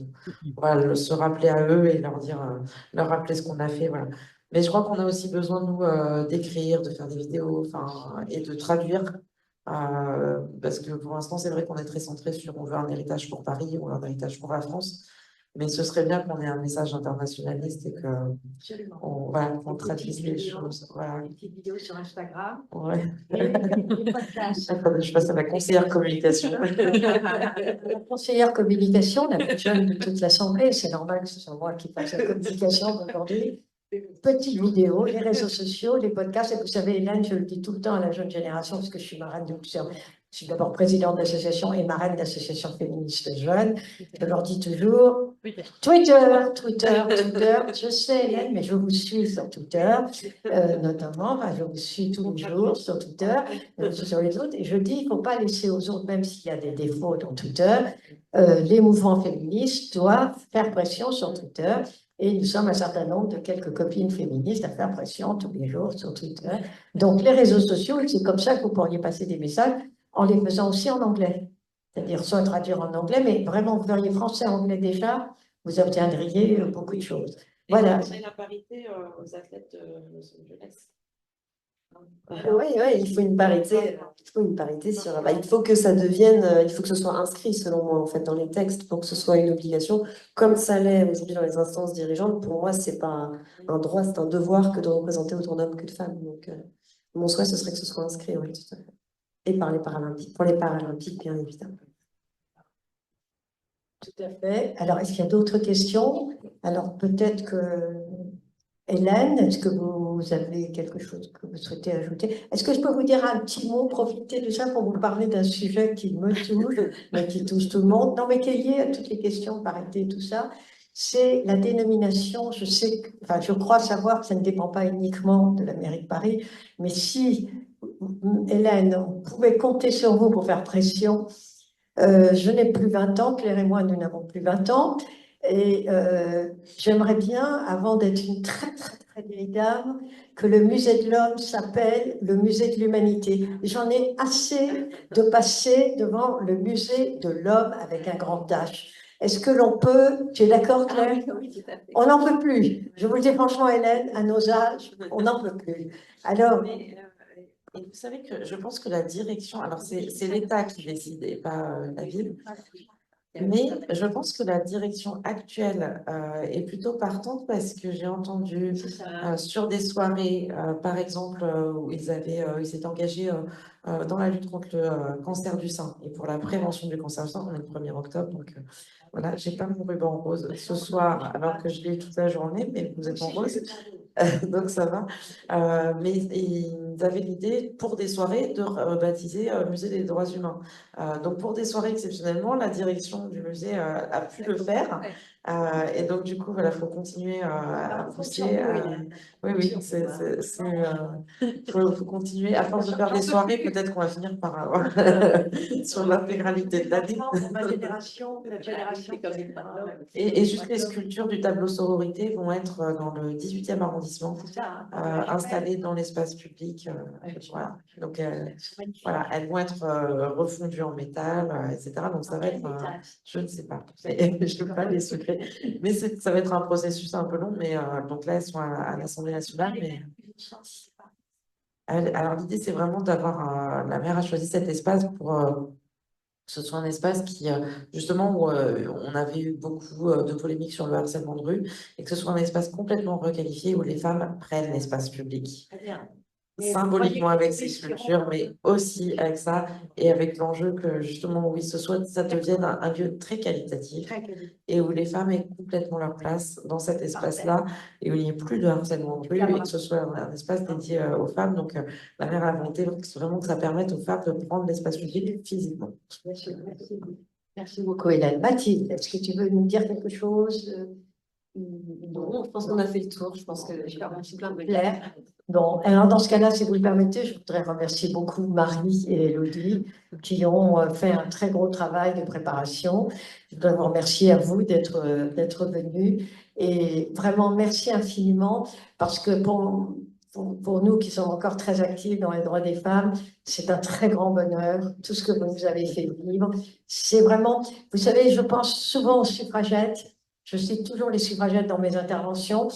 Speaker 3: voilà, se rappeler à eux et leur dire, leur rappeler ce qu'on a fait. Voilà. Mais je crois qu'on a aussi besoin, nous, d'écrire, de faire des vidéos, enfin, et de traduire. Parce que pour l'instant, c'est vrai qu'on est très centré sur on veut un héritage pour Paris, on veut un héritage pour la France. Mais ce serait bien qu'on ait un message internationaliste et voilà, qu'on traduise les choses. Voilà.
Speaker 1: Une petite vidéo sur Instagram.
Speaker 3: Ouais.
Speaker 1: Et les podcasts.
Speaker 3: Attendez, je passe à la conseillère communication.
Speaker 1: La conseillère communication, la plus jeune de toute l'Assemblée, c'est normal que ce soit moi qui fasse la communication aujourd'hui. Petite vidéo, les réseaux sociaux, les podcasts. Et vous savez, Hélène, je le dis tout le temps à la jeune génération, parce que je suis marraine de plusieurs. Je suis d'abord présidente d'association et marraine d'association féministe jeunes. Je leur dis toujours Twitter. Je sais, Hélène, mais je vous suis sur Twitter, notamment. Enfin, je vous suis tous les jours sur Twitter, sur les autres. Et je dis, il ne faut pas laisser aux autres, même s'il y a des défauts dans Twitter, les mouvements féministes doivent faire pression sur Twitter. Et nous sommes un certain nombre de quelques copines féministes à faire pression tous les jours sur Twitter. Donc, les réseaux sociaux, c'est comme ça que vous pourriez passer des messages en les faisant aussi en anglais. C'est-à-dire soit traduire en anglais, mais vraiment, vous feriez français-anglais déjà, vous obtiendriez beaucoup de choses. Voilà.
Speaker 3: Et la parité aux athlètes de Los Angeles.
Speaker 4: Oui, il faut une parité. Il faut une parité sur. Il faut que ça devienne. Il faut que ce soit inscrit, selon moi, en fait, dans les textes, pour que ce soit une obligation, comme ça l'est aujourd'hui dans les instances dirigeantes. Pour moi, c'est pas un droit, c'est un devoir que de représenter autant d'hommes que de femmes. Donc, mon souhait, ce serait que ce soit inscrit, oui, tout à fait. Et par les Paralympiques, pour les Paralympiques, bien évidemment.
Speaker 1: Tout à fait. Alors, est-ce qu'il y a d'autres questions? Alors, peut-être que Hélène, est-ce que vous avez quelque chose que vous souhaitez ajouter? Est-ce que je peux vous dire un petit mot, profiter de ça pour vous parler d'un sujet qui me touche, mais qui touche tout le monde, non, mais qui est lié à toutes les questions, parité, tout ça, c'est la dénomination. Je sais, enfin, je crois savoir que ça ne dépend pas uniquement de la mairie de Paris, mais si, Hélène, on pouvait compter sur vous pour faire pression. Je n'ai plus 20 ans, Claire et moi, nous n'avons plus 20 ans. Et j'aimerais bien, avant d'être une très, très, très vieille dame, que le musée de l'homme s'appelle le musée de l'humanité. J'en ai assez de passer devant le musée de l'homme avec un grand H. Est-ce que l'on peut, tu es d'accord, Claire?
Speaker 2: Oui, tout à fait.
Speaker 1: On n'en peut plus. Je vous le dis franchement, Hélène, à nos âges, on n'en peut plus. Alors,
Speaker 3: Et vous savez que je pense que la direction, alors c'est l'État qui décide et pas la ville, mais je pense que la direction actuelle est plutôt partante parce que j'ai entendu sur des soirées, par exemple, où ils s'étaient engagés dans la lutte contre le cancer du sein et pour la prévention du cancer du sein, on est le 1er octobre, donc voilà, j'ai pas mon ruban rose ce soir alors que je l'ai toute la journée, mais vous êtes en rose. Donc ça va. Mais ils avaient l'idée pour des soirées de baptiser Musée des droits humains. Donc pour des soirées exceptionnellement, la direction du musée a pu le faire Et donc, du coup, voilà, il faut continuer à pousser. Oui, oui, faut continuer. À force de faire des soirées, peut-être qu'on va finir par avoir sur l'intégralité de l'année.
Speaker 1: Ma génération, la génération.
Speaker 3: Et juste les sculptures du tableau sororité vont être dans le 18e arrondissement, installées dans l'espace public. Voilà. Donc, voilà, elles vont être refondues en métal, etc. Donc, ça va être, je ne sais pas, je ne veux pas les secrets, mais ça va être un processus un peu long. Mais donc là, elles sont à l'Assemblée nationale. Mais alors, l'idée, c'est vraiment d'avoir, la maire a choisi cet espace pour que ce soit un espace qui, justement, où on avait eu beaucoup de polémiques sur le harcèlement de rue, et que ce soit un espace complètement requalifié où les femmes prennent l'espace public. Symboliquement avec ces sculptures, mais aussi avec ça, et avec l'enjeu que, justement, oui, ça devienne un lieu très qualitatif, et où les femmes aient complètement leur place dans cet espace-là, et où il n'y ait plus de harcèlement de rue, et que ce soit un espace dédié aux femmes. Donc, la maire a volonté vraiment que ça permette aux femmes de prendre l'espace public physiquement.
Speaker 1: Merci beaucoup, Hélène. Mathilde, est-ce que tu veux nous dire quelque chose?
Speaker 4: Non, je pense qu'on a fait le tour. Je pense que j'ai remercié plein de
Speaker 1: Claire. Bon, alors dans ce cas-là, si vous le permettez, je voudrais remercier beaucoup Marie et Élodie qui ont fait un très gros travail de préparation. Je voudrais vous remercier à vous d'être venus et vraiment merci infiniment parce que pour nous qui sommes encore très actifs dans les droits des femmes, c'est un très grand bonheur, tout ce que vous nous avez fait vivre. C'est vraiment, vous savez, je pense souvent aux suffragettes. Je cite toujours les suffragettes dans mes interventions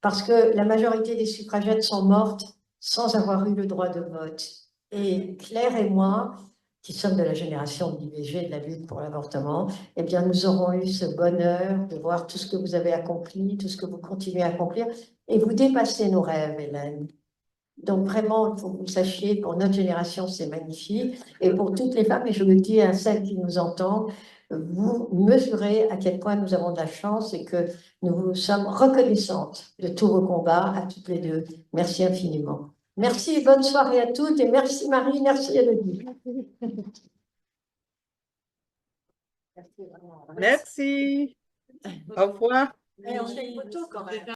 Speaker 1: parce que la majorité des suffragettes sont mortes sans avoir eu le droit de vote. Et Claire et moi, qui sommes de la génération de l'IVG, de la lutte pour l'avortement, eh bien, nous aurons eu ce bonheur de voir tout ce que vous avez accompli, tout ce que vous continuez à accomplir, et vous dépassez nos rêves, Hélène. Donc vraiment, il faut que vous le sachiez, pour notre génération, c'est magnifique. Et pour toutes les femmes, et je le dis à celles qui nous entendent, vous mesurez à quel point nous avons de la chance et que nous vous sommes reconnaissantes de tous vos combats, à toutes les deux. Merci infiniment. Merci et bonne soirée à toutes. Et merci Marie, merci Élodie.
Speaker 7: Merci. Au revoir.
Speaker 2: Et on fait une photo quand même.